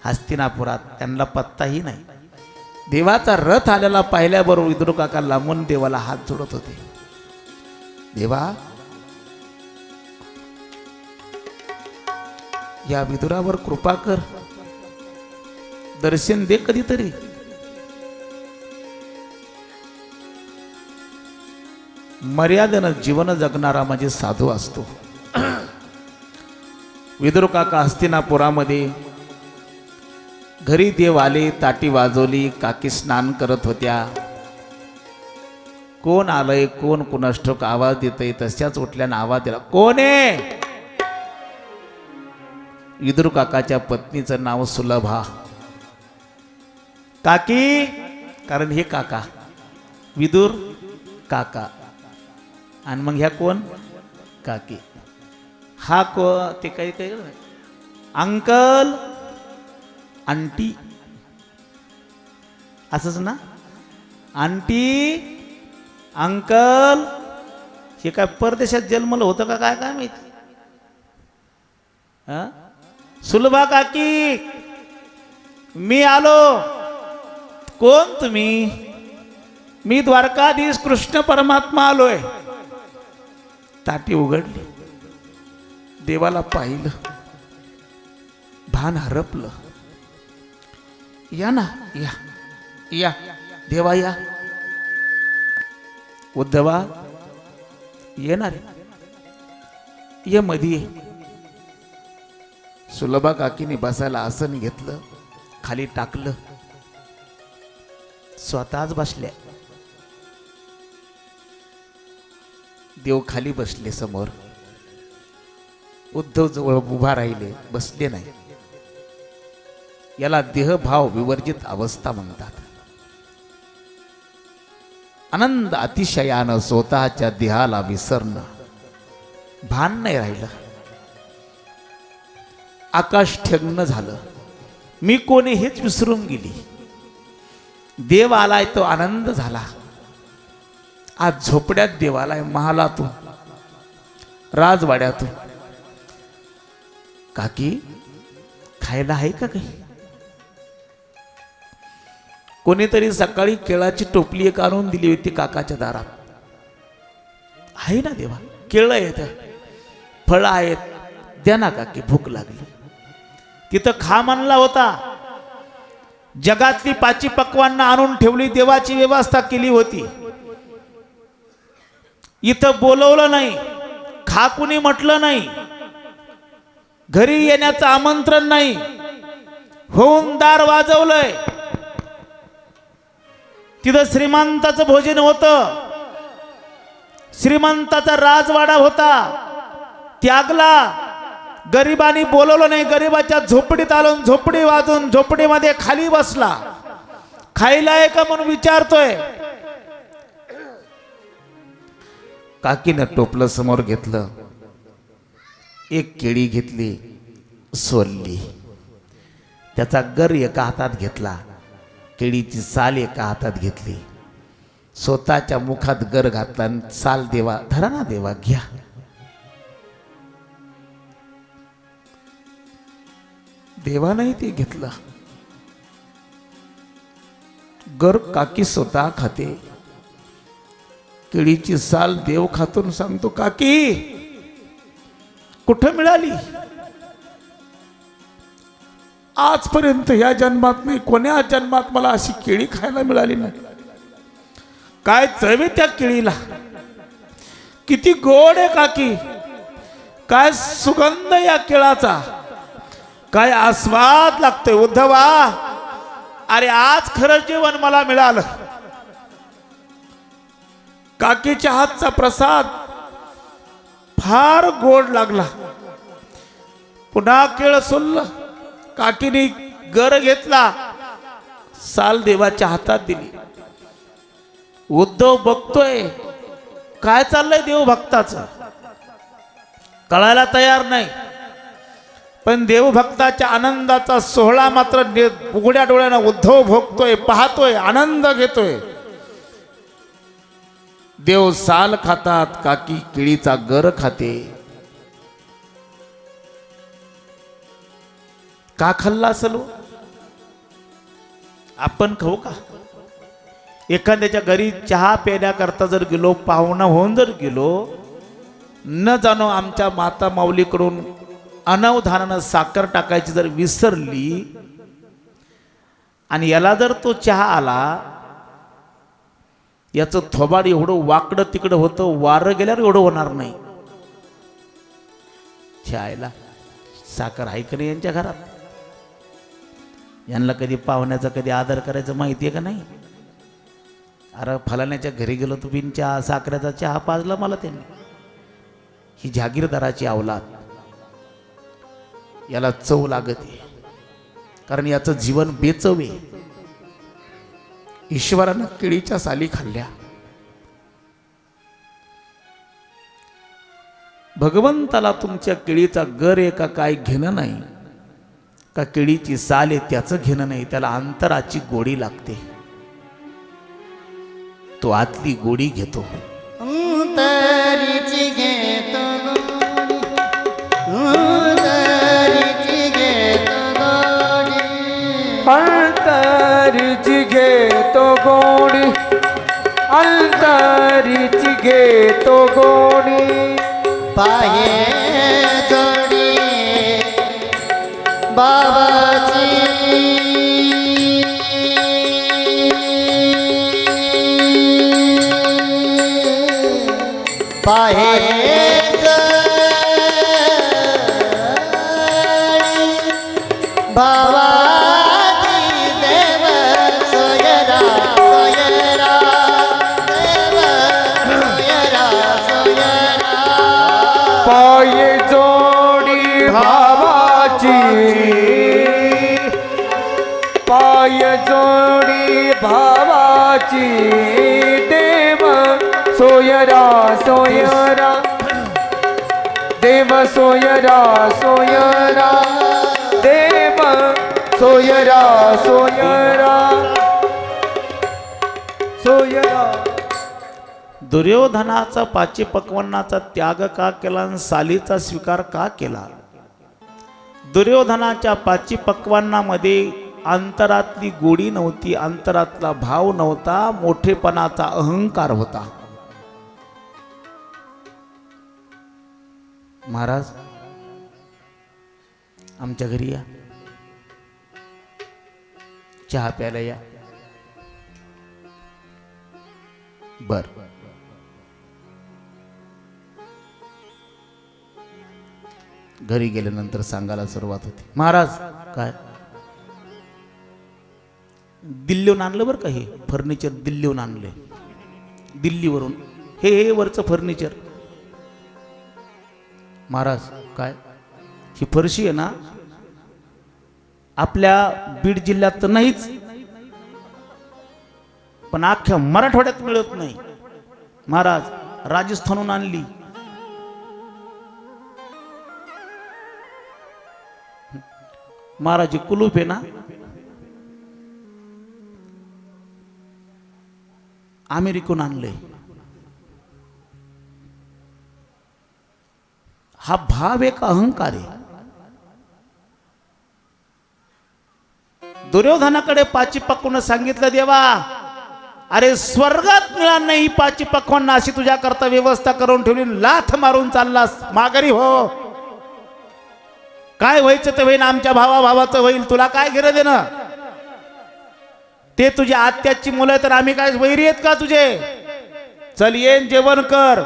हस्तिनापुरात, त्यांना पत्ताही नाही. देवाचा रथ आलेला पाहिल्याबरोबर विदुर काका लांबून देवाला हात जोडत होते. देवा, या विदुरावर कृपा कर, दर्शन दे कधीतरी. मर्यादेनं जीवन जगणारा म्हणजे साधू असतो. विदुर काका हस्तिनापुरामध्ये घरी देव आले, ताटी वाजवली, काकी स्नान करत होत्या. कोण आलंय, कोण कुणास ठाऊक आवाज देतय, तशाच उठल्यानं आवाज दिला, कोण आहे? विदुर काकाच्या पत्नीचं नाव सुलभा. काकी, कारण हे काका विदुर काका आणि मग ह्या कोण? काकी. हा ते काही काही अंकल आंटी असंच ना? Aunty uncle. हे काय परदेशात जन्मलं होतं का काय माहिती? हा, सुलभा काकी, मी आलो. कोण तुम्ही? मी द्वारकाधीश कृष्ण परमात्मा आलोय. ताटी उघडली, देवाला पाहिलं, भान हरपलं. या ना, या या देवा या. उद्धवा येणार ये मध्ये. सुलभा काकीने बसायला आसन घेतलं, खाली टाकलं, स्वतःच बसल्या. देव खाली बसले समोर. उद्धव जवळ उभा राहिले, बसले नाही. याला देहभाव विवर्जित अवस्था म्हणतात. आनंद अतिशयानं स्वतःच्या देहाला विसरणं, भान नाही राहिलं. आकाश ठेंगणं झालं. मी कोणी हेच विसरून गेली. देव आलाय तो आनंद झाला. आज झोपड्यात देव आलाय, महालातून, राजवाड्यातून. काकी, खायला आहे का काही? कोणीतरी सकाळी केळाची टोपली एक आणून दिली होती काकाच्या दारात. आहे ना देवा? केळं आहेत, फळं आहेत, द्या ना काकी, भूक लागली. तिथं खा म्हणला होता. जगातली 5 पक्वान्न आणून ठेवली, देवाची व्यवस्था केली होती. इथं बोलवलं नाही, खा कुणी म्हटलं नाही, घरी येण्याचं आमंत्रण नाही, होऊन दार वाजवलंय. तिथं श्रीमंताचं भोजन होतं, श्रीमंताचा राजवाडा होता, त्यागला. गरिबांनी बोलवलं नाही, गरिबाच्या झोपडीत आलो, झोपडी वाजून झोपडीमध्ये खाली बसला. खायला आहे का म्हणून विचारतोय. काकीनं टोपलं समोर घेतलं, एक केळी घेतली, सोलली. त्याचा गर एका हातात घेतला, केळीची साल एका हातात घेतली. स्वतःच्या मुखात गर घातला आणि साल देवा, धरा ना देवा, घ्या. देवानंही ते घेतलं. गर काकी स्वतः खाते, केळीची साल देव खातून सांगतो, काकी कुठं मिळाली? आजपर्यंत या जन्मात नाही, कोण्या जन्मात मला अशी केळी खायला मिळाली नाही. काय चवी त्या केळीला, किती गोड आहे काकी, काय सुगंध या केळाचा, काय आस्वाद लागतोय. उद्धवा, अरे आज खरं जेवण मला मिळालं. काकीच्या हातचा प्रसाद फार गोड लागला. पुन्हा केळ सोललं, काकीने गर घेतला, साल देवाच्या हातात दिली. उद्धव बघतोय काय चाललंय देव भक्ताचं, कळायला तयार नाही. पण देवभक्ताच्या आनंदाचा सोहळा मात्र उघड्या डोळ्यानं उद्धव भोगतोय, पाहतोय, आनंद घेतोय. देव साल खातात, काकी केळीचा गर खाते. का खाल्ला असेल? आपण खाऊ का? एखाद्याच्या घरी चहा पिण्याकरता जर गेलो, पाहुणा होऊन जर गेलो, न जाणो आमच्या माता माऊलीकडून अनवधानानं साखर टाकायची जर विसरली आणि याला जर तो चहा आला, याचं थोबाड एवढं वाकडं तिकडं होतं, वारं गेल्यावर एवढं होणार नाही. चहायला साखर आहे का नाही यांच्या घरात? यांना कधी पाहुण्याचा कधी आदर करायचं माहिती आहे का नाही? अरे फलाण्याच्या घरी गेलो तर बिन चहा साखरेचा चहा पाजला मला त्यांनी. ही जागीरदाराची अवलाद, याला चव लागते, कारण याचं जीवन बेचव आहे. ईश्वरानं केळीच्या साली खाल्ल्या. भगवंताला तुमच्या केळीचा गर आहे का काय घेणं नाही, का केळीची साल आहे त्याचं घेणं नाही. त्याला अंतराची गोडी लागते, तो आतली गोडी घेतो. अंतरीची घेतो गोडी, अंतरीची घेतो गोडी, अंतरीची घेतो गोडी, अंतरीची घेतो गोडी. पाये जोडी बाबाची, पाहे बाबाची, देव सोयरा सोयरा, देव सोयरा सोयरा. पाय जोडी भावाची, पाय जोडी भावाची, देव सोयरा सोयरा, देव सोयरा सोयरा, देव सोयरा सोयरा, सोयरा. दुर्योधनाचा पाची पक्वान्नाचा त्याग का केला आणि सालीचा स्वीकार का केला? दुर्योधनाच्या पाची पक्वान्नामध्ये अंतरातली गोडी नव्हती, अंतरातला भाव नव्हता, मोठेपणाचा अहंकार होता. महाराज आमच्या घरी या, चहा प्यायला या. बर, घरी गेल्यानंतर सांगायला सुरुवात होती. महाराज काय दिल्लीहून आणलं बरं का, हे फर्निचर दिल्लीहून आणले, दिल्लीवरून हे वरचं फर्निचर. महाराज काय ही फरशी आहे ना, आपल्या बीड जिल्ह्यात तर नाहीच, पण अख्ख्या मराठवाड्यात मिळत नाही. महाराज राजस्थानहून आणली. महाराज कुलूप आहे ना, अमेरिकून आणले. हा भाव एक अहंकार आहे. दुर्योधनाकडे पाची पक्वान्न सांगितलं, देवा अरे स्वर्गात मिळाल नाही पाची पक्वान्न, अशी तुझ्या करता व्यवस्था करून ठेवली, लाथ मारून चाललास माघारी हो. काय व्हायचं ते होईन, आमच्या भावाचं होईल, तुला काय घेणं देणं? ते तुझ्या आत्याची मुलं तर आम्ही काय वैरी आहेत का तुझे? चल येन जेवण कर.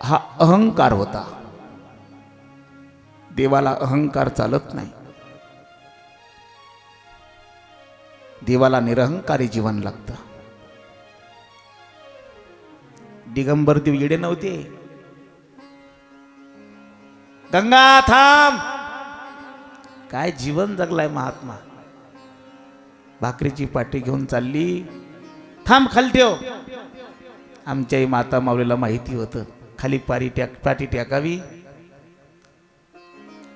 हा अहंकार होता. देवाला अहंकार चालत नाही. देवाला निरहंकारी जीवन लागतं. दिगंबर देव येडे नव्हते. गंगा थांब, काय जीवन जगलाय महात्मा. भाकरीची पाटी घेऊन चालली. थांब खाली ठेव. आमच्याही माता माऊलीला माहिती होतं खाली पाटी टाकावी.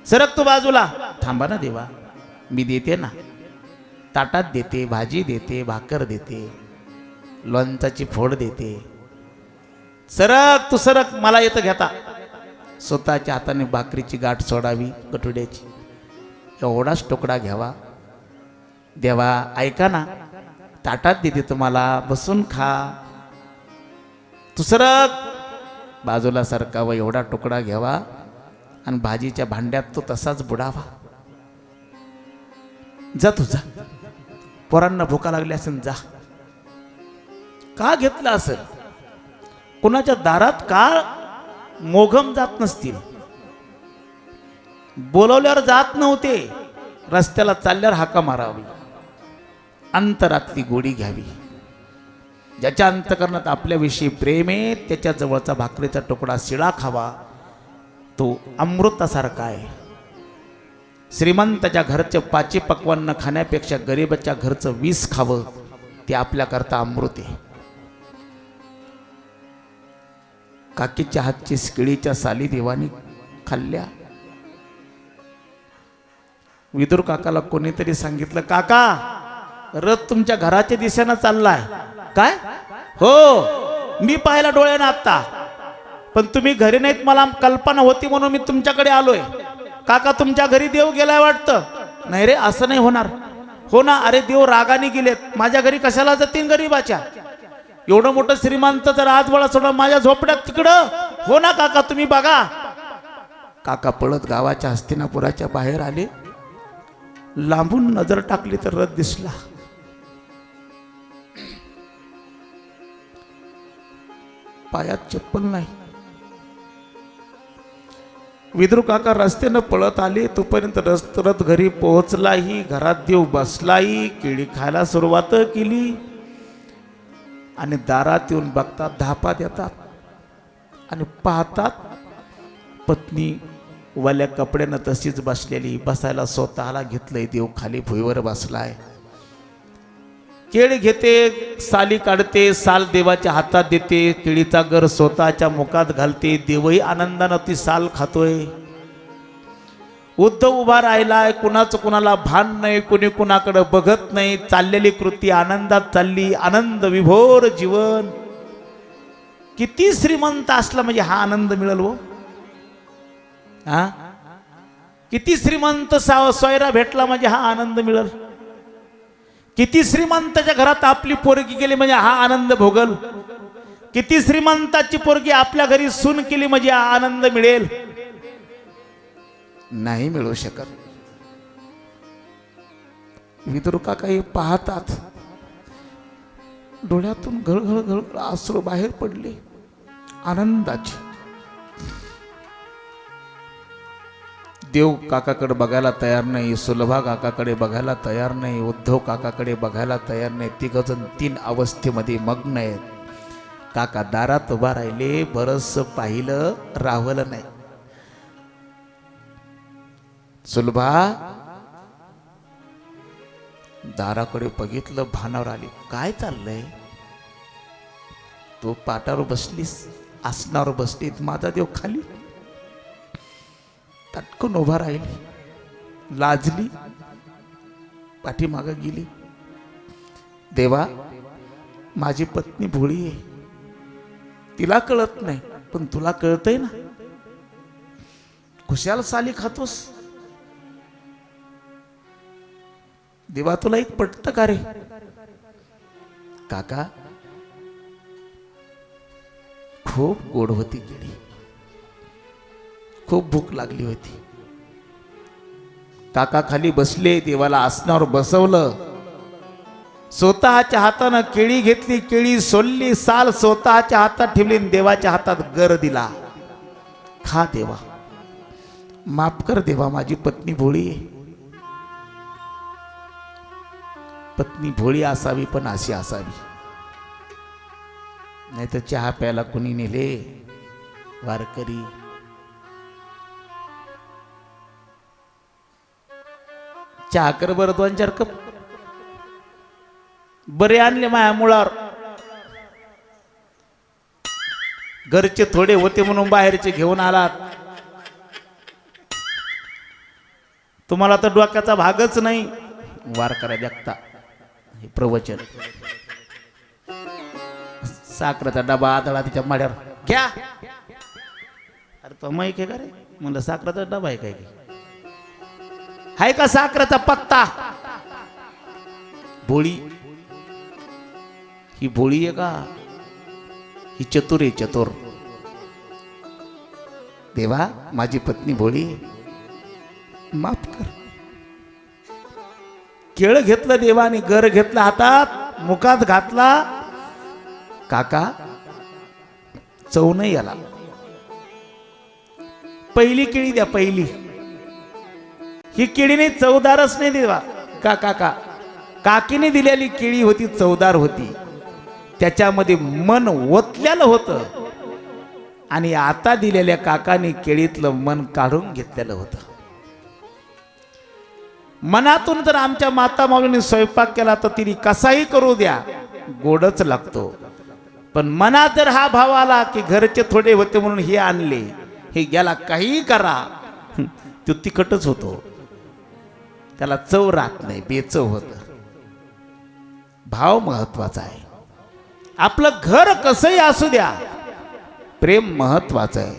सरक तू बाजूला. थांबा ना देवा, मी देते ना. ताटात देते, भाजी देते, भाकर देते, लोणचाची फोड देते. सरक तू सरक, मला येतं घेता. स्वतःच्या हाताने भाकरीची गाठ सोडावी गठुड्याची. एवढाच तुकडा घ्यावा. देवा ऐका ना, ताटात देते तुम्हाला, बसून खा. तू सरक. बाजूला सरकावा. एवढा तुकडा घ्यावा आणि भाजीच्या भांड्यात तो तसाच बुडावा. जा तू जा. पोरांना भुका लागली असेल, जा. का घेतला असेल? कुणाच्या दारात का मोघम जात नसतील? बोलवल्यावर जात नव्हते. रस्त्याला चालल्यावर हाका मारावी. अंतरातली गोडी घ्यावी. ज्याच्या अंतकरणात आपल्याविषयी प्रेम आहे त्याच्या जवळचा भाकरीचा तुकडा शिळा खावा. तो अमृतासारखा आहे. श्रीमंताच्या घरचं पाची पक्वान्न खाण्यापेक्षा गरीबाच्या घरचं विष खावं ते आपल्याकरता अमृत आहे. काकीच्या हातची केळीच्या साली देवानी खाल्ल्या. विदुर काकाला कोणीतरी सांगितलं, काका रथ तुमच्या घराच्या दिशेनं चाललाय. काय? हो, मी पाहिला डोळ्यानं आत्ता. पण तुम्ही घरी नाहीत, मला कल्पना होती म्हणून मी तुमच्याकडे आलोय. काका तुमच्या घरी देव गेलाय वाटतं. नाही रे, असं नाही होणार. हो ना, अरे देव रागाने गेलेत. माझ्या घरी कशाला जातील गरीबाच्या? एवढं मोठं श्रीमंत जर आज बळा सोडा माझ्या झोपड्यात तिकडं. हो ना काका, तुम्ही बघा. काका पळत गावाच्या हस्तिनापुराच्या बाहेर आले. लांबून नजर टाकली तर रथ दिसला. पायात चप्पल नाही. विदुर काका रस्त्यानं पळत आले. तोपर्यंत रथ घरी पोहोचलाही. घरात देव बसलाही. केळी खायला सुरुवात केली आणि दारात येऊन बघतात, धापा देतात आणि पाहतात पत्नी वाल्या कपड्यानं तशीच बसलेली. बसायला स्वतःला घेतलंय. देव खाली भुईवर बसलाय. केळी घेते, साली काढते, साल देवाच्या हातात देते, केळीचा गर स्वतःच्या मुखात घालते. देवही आनंदानं ती साल खातोय. उद्धव उभा राहिलाय. कुणाचं कुणाला भान नाही, कुणी कुणाकडे बघत नाही. चाललेली कृती आनंदात चालली. आनंद विभोर जीवन. किती श्रीमंत असला म्हणजे हा आनंद मिळेल हो. हा, किती श्रीमंत सोयरा भेटला म्हणजे हा आनंद मिळेल. किती श्रीमंताच्या घरात आपली पोरगी गेली म्हणजे हा आनंद भोगल. किती श्रीमंताची पोरगी आपल्या घरी सून केली म्हणजे हा आनंद मिळेल. नाही मिळू शकत. विदुर काका हे पाहतात. डोळ्यातून घळघळ घळघळ अश्रू बाहेर पडले आनंदाचे. देव काकाकडे बघायला तयार नाही. सुलभा काकाकडे बघायला तयार नाही. उद्धव काकाकडे बघायला तयार नाही. तिघजण तीन अवस्थेमध्ये मग्न आहेत. काका दारात उभा राहिले. बरस पाहिलं, राहवलं नाही. सुलभा दाराकडे बघितलं, भानावर आली. काय चाललंय? तू पाटावर बसलीस, आसनावर बसलीत, माझा देव खाली. तटकून उभा राहिली, लाजली, पाठीमागं गेली. देवा, माझी पत्नी भोळी आहे, तिला कळत नाही, पण तुला कळतंय ना. खुशाल साली खातोस. देवा, तुला एक पटतं का रे? काका, खूप गोड होती केळी, खूप भूक लागली होती. काका खाली बसले. देवाला आसनावर बसवलं. स्वतःच्या हातानं केळी घेतली, केळी सोलली, साल स्वतःच्या हातात ठेवली, देवाच्या हातात गर दिला. खा देवा, माफ कर देवा, माझी पत्नी भोळी आहे. पत्नी भोळी असावी, पण अशी असावी. नाही तर चहा प्यायला कुणी नेले वारकरी. चहा कर बरं 2-4 कप. बरे आणले माया मुळावर. घरचे थोडे होते म्हणून बाहेरचे घेऊन आलात. तुम्हाला तर डोक्याचा भागच नाही. वार करा देखता हे प्रवचन. साखरेचा डबा आदळा तिच्या माड्यावर घ्या. अरे तो माईक आहे का रे? म्हणलं साखरेचा डबा आहे काय? हाय का साखरेचा पत्ता? भोळी ही भोळी आहे का? ही चतुर आहे, चतुर. देवा माझी पत्नी भोळी, माफ कर. केळ घेतलं देवाने, गर घेतला हातात, मुखात घातला. काका चव नाही आला. पहिली केळी द्या, पहिली. ही केळी नाही, चवदारच नाही देवा. काका काकीने दिलेली केळी होती, चवदार होती. त्याच्यामध्ये मन ओतलेलं होतं. आणि आता दिलेल्या काकाने केळीतलं मन काढून घेतलेलं होतं. मनातून जर आमच्या माता माऊलीने स्वयंपाक केला तर तिने कसाही करू द्या, गोडच लागतो. पण मनात जर हा भाव आला की घरचे थोडे होते म्हणून हे आणले, हे गेला काही करा, तो तिखटच होतो. त्याला चव राहत नाही, बेचव होत. भाव महत्वाचा आहे. आपलं घर कसंही असू द्या, प्रेम महत्वाचं आहे.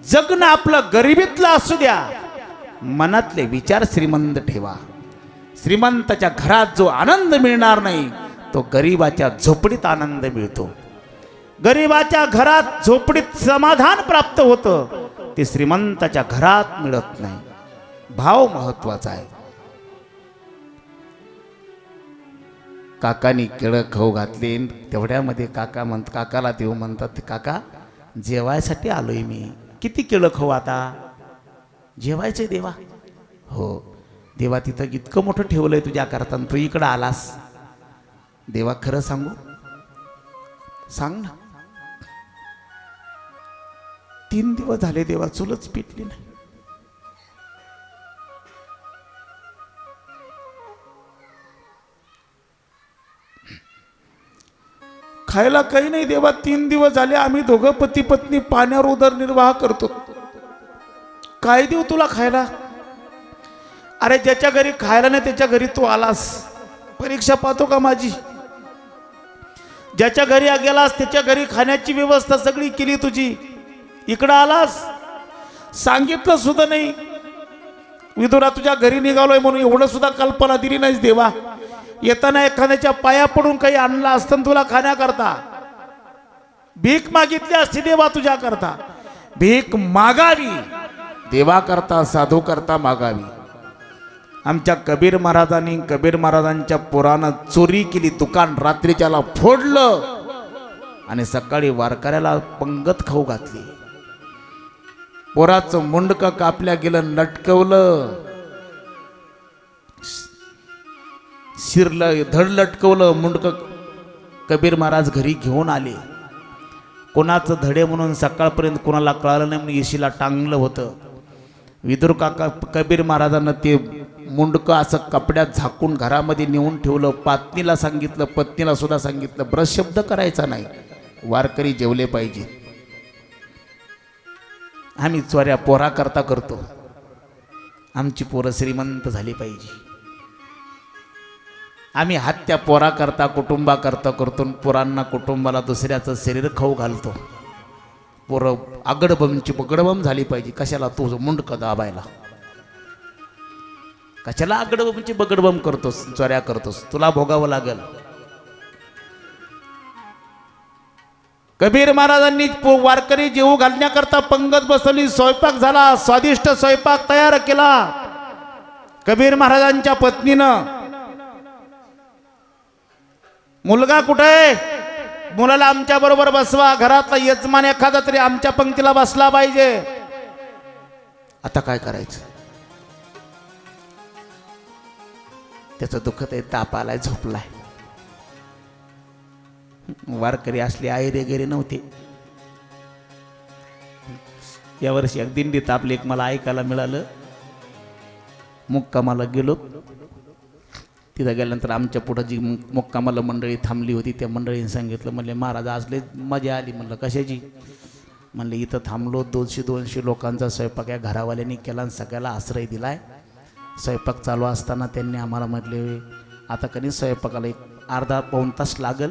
जगणं आपलं गरिबीतलं असू द्या, मनातले विचार श्रीमंत ठेवा. श्रीमंताच्या घरात जो आनंद मिळणार नाही, तो गरिबाच्या झोपडीत आनंद मिळतो. गरिबाच्या घरात झोपडीत समाधान प्राप्त होतं, ते श्रीमंताच्या घरात मिळत नाही. भाव महत्वाचा आहे. काकानी केळं खाऊ घातले, तेवढ्यामध्ये काकाला देव म्हणतात, काका जेवायसाठी आलोय मी. किती केळं खाऊ आता? जेवायचे देवा. हो देवा, तिथं इतकं मोठं ठेवलंय तुझ्या करता, तू इकडं आलास. देवा खरं सांगू? सांग ना. 3 दिवस झाले देवा, चुलच पिटली नाही. खायला काही नाही देवा. 3 दिवस झाले आम्ही दोघं पती पत्नी पाण्यावर उदरनिर्वाह करतो. काय देऊ तुला खायला? अरे ज्याच्या घरी खायला नाही त्याच्या घरी तू आलास. परीक्षा पाहतो का माझी? ज्याच्या घरी गेलास त्याच्या घरी खाण्याची व्यवस्था सगळी केली तुझी. इकडं आलास, सांगितलं सुद्धा नाही. विदुरा तुझ्या घरी निघालोय म्हणून एवढं सुद्धा कल्पना दिली नाहीस देवा. येताना एखाद्याच्या पाया पडून काही आणलं असतं तुला खाण्याकरता. भीक मागितली असती देवा तुझ्या करता. भीक मागावी देवा करता, साधू करता मागावी. आमच्या कबीर महाराजांच्या पोरानं चोरी केली. दुकान रात्रीच्याला फोडलं आणि सकाळी वारकऱ्याला पंगत खाऊ घातली. पोराचं मुंडकं कापल्या गेलं, लटकवलं, शिरलं, धड लटकवलं मुंडकं. कबीर महाराज घरी घेऊन आले. कोणाचं धडे म्हणून सकाळपर्यंत कोणाला कळालं नाही म्हणून येशीला टांगलं होतं. विदुर काका कबीर महाराजांना ते मुंडकं असं कपड्यात झाकून घरामध्ये नेऊन ठेवलं. पत्नीला सांगितलं, पत्नीला सुद्धा सांगितलं, ब्रश शब्द करायचा नाही, वारकरी जेवले पाहिजे. आम्ही चोऱ्या पोरा करता करतो. आमची पोरं श्रीमंत झाली पाहिजे. आम्ही हत्या पोरा करता, कुटुंबा करता करतो. पोरांना, कुटुंबाला दुसऱ्याचं शरीर खाऊ घालतो. पोरं आगडबमची बगडबम झाली पाहिजे. कशाला तू मुंडकं दाबायला? कशाला आगडबमची बगडबम करतोस, चोऱ्या करतोस? तुला भोगावं लागल. कबीर महाराजांनी वारकरी जेवू घालण्याकरता पंगत बसवली. स्वयंपाक झाला, स्वादिष्ट स्वयंपाक तयार केला. कबीर महाराजांच्या पत्नीनं, मुलगा कुठे? मुलाला आमच्या बरोबर बसवा. घरातला यजमान एखादा तरी आमच्या पंक्तीला बसला पाहिजे. आता काय करायचं? त्याचं दुखत आहे, ताप आलाय, झोपलाय. वारकरी असले आयरे गेरे नव्हते. यावर्षी एक दिंडीत आपले एक मला ऐकायला मिळालं. मुक्कामाला गेलो, तिथं गेल्यानंतर आमच्या पुढं जी मुक्कामाला मंडळी थांबली होती त्या मंडळीने सांगितलं, म्हणले महाराज आज लय मजा आली. म्हणलं कशाची? म्हणले इथं थांबलो, 200-200 लोकांचा स्वयंपाक या घरावाल्यांनी केला आणि सगळ्याला आश्रय दिलाय. स्वयंपाक चालू असताना त्यांनी आम्हाला म्हटले, आता कधी स्वयंपाकाला एक अर्धा-पाऊण तास लागल,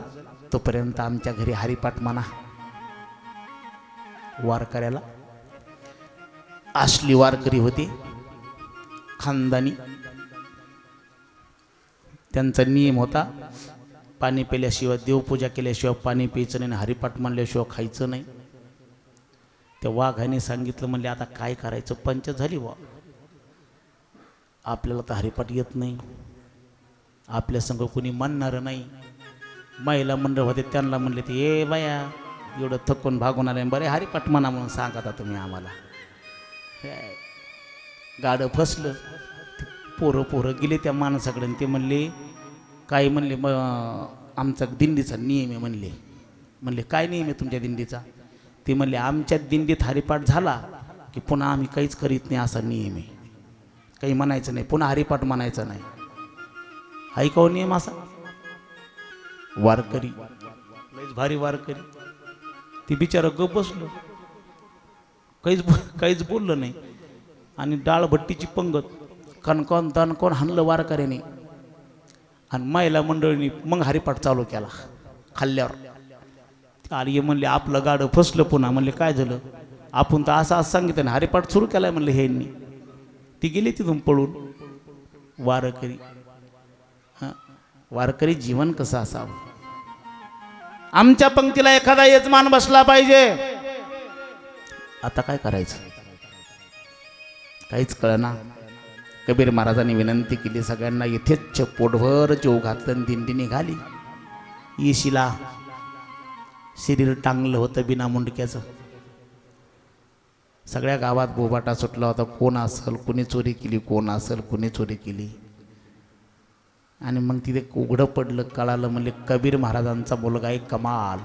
तोपर्यंत आमच्या घरी हरिपाठ म्हणा. वारकऱ्याला असली वारकरी होते खानदानी. त्यांचा नियम होता, पाणी पिल्याशिवाय, देवपूजा केल्याशिवाय पाणी प्यायचं नाही, हरिपाठ म्हणल्याशिवाय खायचं नाही. त्या वाघाने सांगितलं, म्हणले आता काय करायचं, पंच झाली वा, आपल्याला तर हरिपाठ येत नाही, आपल्या संग कोणी म्हणणारं नाही. महिला मंडळ होते त्यांना म्हणले, ते ए बाया एवढं थकून भागून आले, बरे हरिपाठ म्हणा म्हणून सांगता तुम्ही आम्हाला. गाडं फसलं. पोरं गेले त्या माणसाकडे, ते म्हणले काय? म्हणले आमचा दिंडीचा नियम आहे. म्हणले काय नियम आहे तुमच्या दिंडीचा? ते म्हणले आमच्या दिंडीत हरिपाठ झाला की पुन्हा आम्ही काहीच करीत नाही, असा नियम आहे. काही म्हणायचं नाही, पुन्हा हरिपाठ म्हणायचं नाही. हाय का नियम असा? वारकरी लयच भारी वारकरी. ती बिचारा गप बसलो, काहीच बोललं नाही. आणि डाळभट्टीची पंगत कणकण तणकण हाणलं वारकऱ्याने. आणि महिला मंडळीने मग हरिपाठ चालू केला खाल्ल्यावर. आली म्हणले आपलं गाडं फसलं पुन्हा. म्हणले काय झालं? आपण तर असं सांगितलं ना, हरिपाठ सुरू केलाय म्हणलं ह्यांनी. ती गेली तिथून पळून. वारकरी वारकरी जीवन कसं असावं? आमच्या पंक्तीला एखादा यजमान बसला पाहिजे. आता काय करायचं काहीच कळना. कबीर महाराजांनी विनंती केली सगळ्यांना, इथेच पोटभर जेव घातलं, दिंडी निघाली. येशीला शरीर टांगलं होतं बिना मुंडक्याचं. सगळ्या गावात बोबाटा सुटला होता, कोण असेल, कुणी चोरी केली, कोण असेल, कुणी चोरी केली. आणि मग तिथे उघडं पडलं, कळालं, म्हणले कबीर महाराजांचा मुलगा आहे कमाल.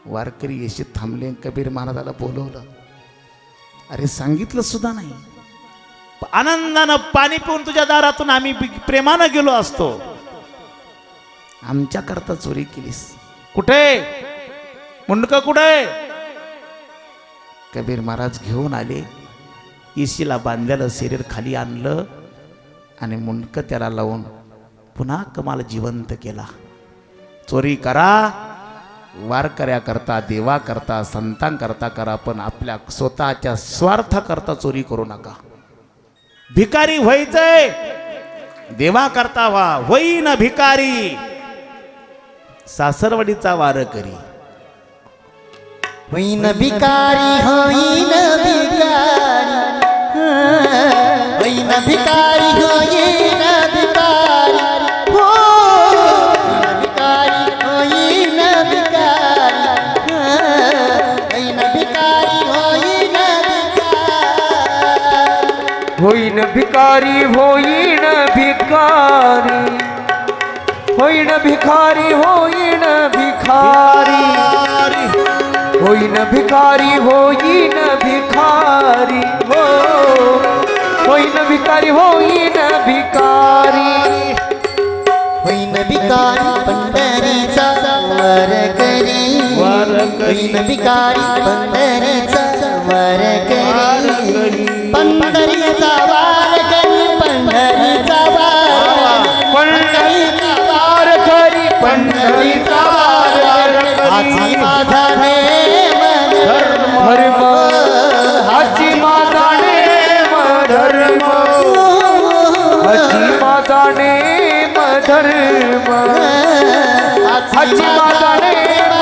वारकरी येशीत थांबले, कबीर महाराजाला बोलवलं. अरे सांगितलं सुद्धा नाही, आनंदानं पाणी पिऊन तुझ्या दारातून आम्ही प्रेमानं गेलो असतो, आमच्या करता चोरी केलीस. कुठे मुंडक कुठे? कबीर महाराज घेऊन आले. येशीला बांधलेलं शरीर खाली आणलं आणि मुंडक त्याला लावून पुन्हा कमाल जिवंत केला. चोरी करा, वारकऱ्या करता, देवा करता, संतांकरता करा, पण आपल्या स्वतःच्या स्वार्थ करता चोरी करू नका. भिकारी व्हायचंय, देवा करता व्हा, होईन भिकारी. सासरवाडीचा वारकरी होईन भिकारी, होईन भिकारी, होईन भिकारी, होईन भिकारी, होईन भिकारी, होईन भिकारी, होईन भिकारी, होईन भिकारी, होईन भिकारी, होईन भिकारी, होईन भिकारी, होईन भिकारी, होईन भिकारी, होईन भिकारी, हो होईन भिकारी, होईन भिकारी, होईन भिकारी पंढरीचा वारकरी, होईन भिकारी पंढरीचा वारकरी, पंढरीचा वारकरी, पंढरीचा वारकरी, पंढरीचा वारकरी, हाची माझा नेम धर्म, हाची माझा नेम धर्म, हाची माझा नेम धर्म, हाची माझा नेम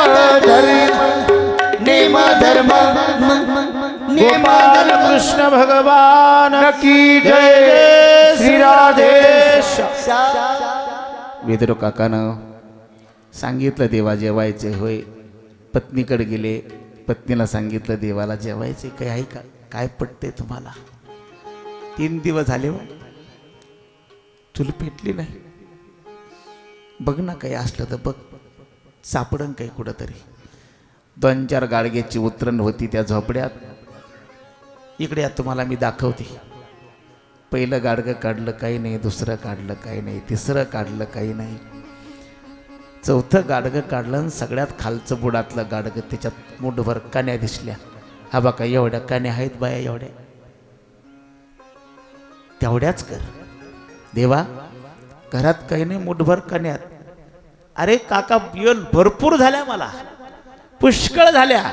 धर्म, नेम धर्म, नेम गोपाल कृष्ण भगवान की जय. श्री राधेश. वेदरो काकानं सांगितलं देवा जेवायचे होय. पत्नीकडे गेले, पत्नीला सांगितलं देवाला जेवायचे. काही आहे का? काय पटते तुम्हाला? 3 दिवस झाले हो, चूल पेटली नाही. बघ ना, काही असलं तर बघ, सापडन काही कुठंतरी. 2-4 गाडग्याची उतरण होती त्या झोपड्यात. इकडे या, तुम्हाला मी दाखवते. पहिलं गाडगं काढलं काही नाही, दुसरं काढलं काही नाही, तिसरं काढलं काही नाही, चौथं गाडगं काढलं आणि सगळ्यात खालचं बुडातलं गाडगं, त्याच्यात मुठभर कान्या दिसल्या. हा बघा एवढ्या कान्या आहेत बाया, एवढ्या तेवढ्याच कर देवा, घरात काही नाही, मुठभर कान्यात. अरे काका बियल भरपूर झाल्या, मला पुष्कळ झाल्या.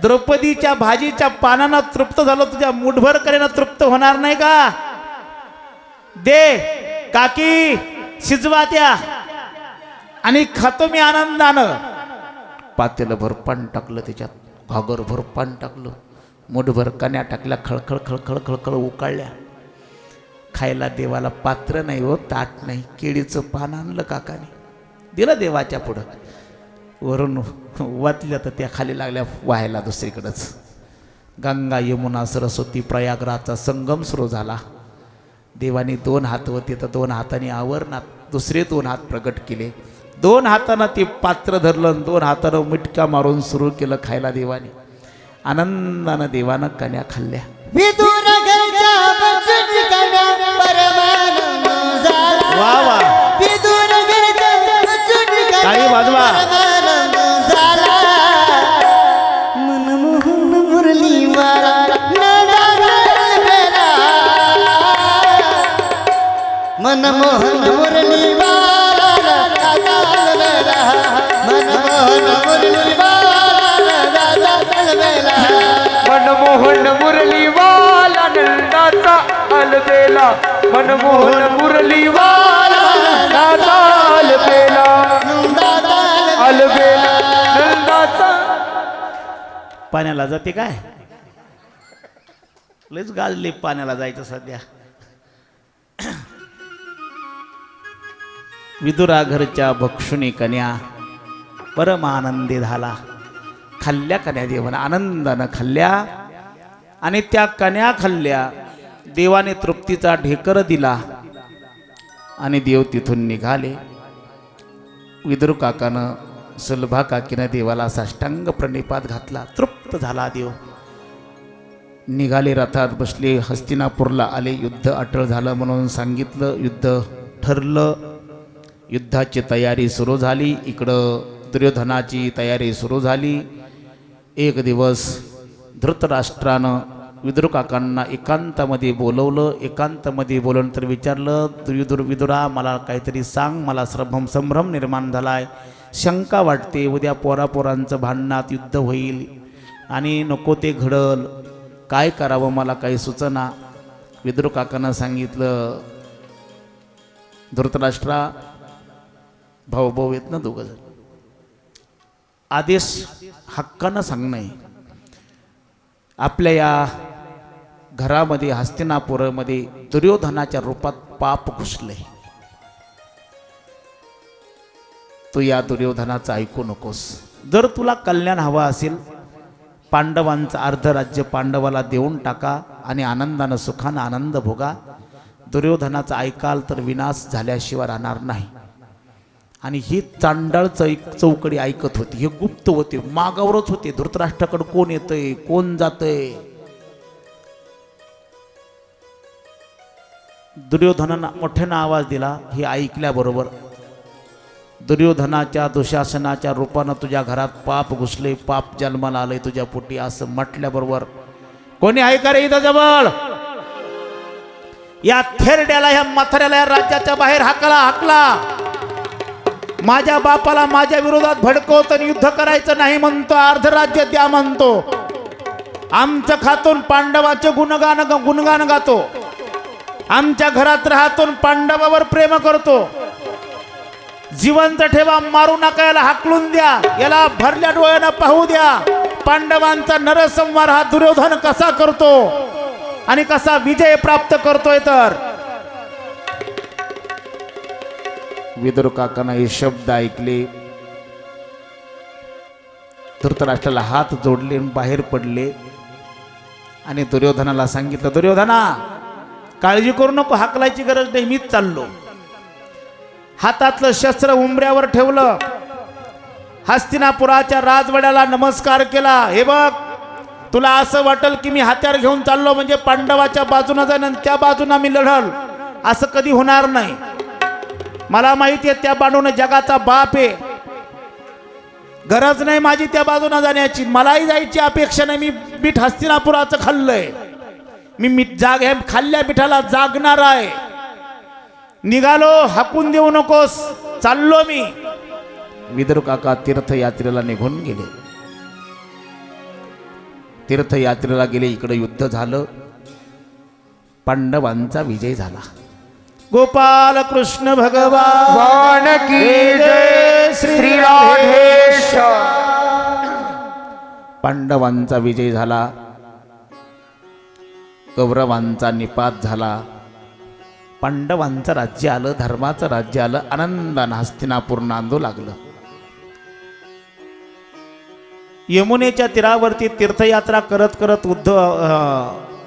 द्रौपदीच्या भाजीच्या पानानं तृप्त झालो, तुझ्या मुठभर करेनं तृप्त होणार नाही का? दे काकी, शिजवा त्या आणि खातो मी आनंदानं. पातेलं भर पान टाकलं, त्याच्यात घागर भर पान टाकलं, मुठभर कण्या टाकल्या, खळखळ खळखळ खळखळ उकाळल्या. खायला देवाला पात्र नाही हो, ताट नाही. केळीचं पान आणलं काकाने, दिलं देवाच्या पुढं. वरून वाचल्या तर त्या खाली लागल्या व्हायला दुसरीकडंच. गंगा यमुना सरस्वती प्रयागराजचा संगम सुरू झाला. देवाने 2 हात होते तर 2 हाताने आवरणात दुसरे 2 हात प्रगट केले. 2 हातानं ते पात्र धरलं, 2 हातानं मिटका मारून सुरू केलं खायला. देवाने आनंदानं देवानं कण्या खाल्ल्या. विदुर घरच्या बसून कण्या परमानंद झाला. वा वा, विदुर घरच्या बसून कण्या टाळी वाजवा. परमानंद झाला. मनमोहन मुरली मारा बेला, मनमोहन मुरली मारा बेला, मनमोहन मुरली मारा बेला. मनमोहन मुरलीवाला नंदाचा अलबेला, मनमोहन मुरलीवाला नंदाचा अलबेला, अलबेला नंदाचा. पाण्याला जाते काय? लयच गाजले पाण्याला जायचं सध्या. विदुरा घरच्या भक्षुनी कन्या परम आनंदी झाला. खाल्ल्या कन्या देवानं आनंदानं खाल्ल्या आणि त्या कन्या खाल्ल्या. देवाने तृप्तीचा ढेकर दिला आणि देव तिथून निघाले. विदुर काकानं सुलभा काकीनं देवाला साष्टांग प्रणिपात घातला. तृप्त झाला देव. निघाले, रथात बसले, हस्तिनापूरला आले. युद्ध अटळ झालं म्हणून सांगितलं. युद्ध ठरलं. युद्धाची तयारी सुरू झाली. इकडं दुर्योधनाची तयारी सुरू झाली. एक दिवस धृतराष्ट्रानं विदुर काकांना एकांतामध्ये बोलवलं. एकांतामध्ये बोलवलं तर विचारलं, विदुरा मला काहीतरी सांग, मला संभ्रम निर्माण झाला आहे, शंका वाटते, उद्या पोरापोरांचं भांडणात युद्ध होईल आणि नको ते घडल, काय करावं मला काही सुचना. विदुर काकांना सांगितलं, धृतराष्ट्रा, भाऊ भाऊ येत ना दोघं जण, आदेश हक्कानं सांगणं. आपल्या या घरामध्ये हस्तिनापुरामध्ये दुर्योधनाच्या रूपात पाप घुसले. तू या दुर्योधनाचं ऐकू नकोस. जर तुला कल्याण हवं असेल, पांडवांचं अर्ध राज्य पांडवाला देऊन टाका आणि आनंदानं सुखानं आनंद भोगा. दुर्योधनाचं ऐकाल तर विनाश झाल्याशिवाय राहणार नाही. आणि ही चांडाळ चौकडी ऐकत होती. हे गुप्त होते, मागावरच होते. धृतराष्ट्राकडे कोण येतंय, कोण जातंय. दुर्योधनानं मोठ्यानं आवाज दिला. हे ऐकल्याबरोबर दुर्योधनाच्या दुःशासनाच्या रूपानं तुझ्या घरात पाप घुसले, पाप जन्माला आलंय तुझ्या पोटी, असं म्हटल्याबरोबर कोणी ऐका रे इथं जवळ, या थेरड्याला, ह्या म्हाताऱ्याला या राज्याच्या बाहेर हाकला. माझ्या बापाला माझ्या विरोधात भडकवतो आणि युद्ध करायचं नाही म्हणतो, अर्ध राज्य द्या म्हणतो. आमचं खातून पांडवाचे गुणगान गातो. आमच्या घरात राहतून पांडवावर प्रेम करतो. जिवंत ठेवा, मारू नका, याला हाकलून द्या, याला भरल्या डोळ्यानं पाहू द्या. पांडवांचा नरसंहार हा दुर्योधन कसा करतो आणि कसा विजय प्राप्त करतोय. तर विदुर काकांना हे शब्द ऐकले. धृतराष्ट्राला हात जोडले, बाहेर पडले आणि दुर्योधनाला सांगितलं, दुर्योधना काळजी करू नको, हाकलायची गरज नाही, मीच चाललो. हातातलं शस्त्र उंबऱ्यावर ठेवलं. हस्तिनापुराच्या राजवाड्याला नमस्कार केला. हे बघ, तुला असं वाटेल की मी हत्यार घेऊन चाललो म्हणजे पांडवाच्या बाजूने जाईन आणि त्या बाजूने मी लढल, असं कधी होणार नाही. मला माहिती आहे त्या बाजूने जगाचा बाप आहे, गरज नाही माझी त्या बाजूने जाण्याची. मलाही जायची अपेक्षा नाही. मी मीठ हस्तिनापुराचं खाल्लंय, मी खाल्ल्या मिठाला जागणार आहे. निघालो, हाकून देऊ नकोस, चाललो मी. विदुर काका तीर्थयात्रेला निघून गेले. तीर्थयात्रेला गेले. इकडे युद्ध झालं, पांडवांचा विजय झाला. गोपाल कृष्ण भगवान वान की जय श्री राधेश. पांडवांचा विजय झाला, कौरवांचा निपात झाला. पांडवांचं राज्य आलं, धर्माचं राज्य आलं. आनंदानं हस्तिनापूर नांदू लागलं. यमुनेच्या तीरावरती तीर्थयात्रा करत करत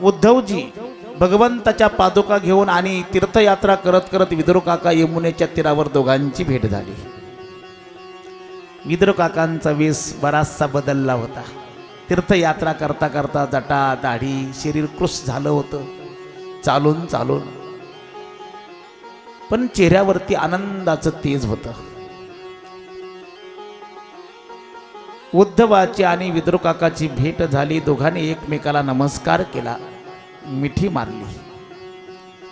उद्धवजी भगवंताच्या पादुका घेऊन आणि तीर्थयात्रा करत करत विदुर काका यमुनेच्या तीरावर दोघांची भेट झाली. विदुर काकांचा वेश बराचसा बदलला होता. तीर्थयात्रा करता करता जटा दाढी शरीर कृश झालं होतं चालून चालून, पण चेहऱ्यावरती आनंदाचं तेज होतं. उद्धवाची आणि विदुर काकाची भेट झाली. दोघांनी एकमेकाला नमस्कार केला, मिठी मारली.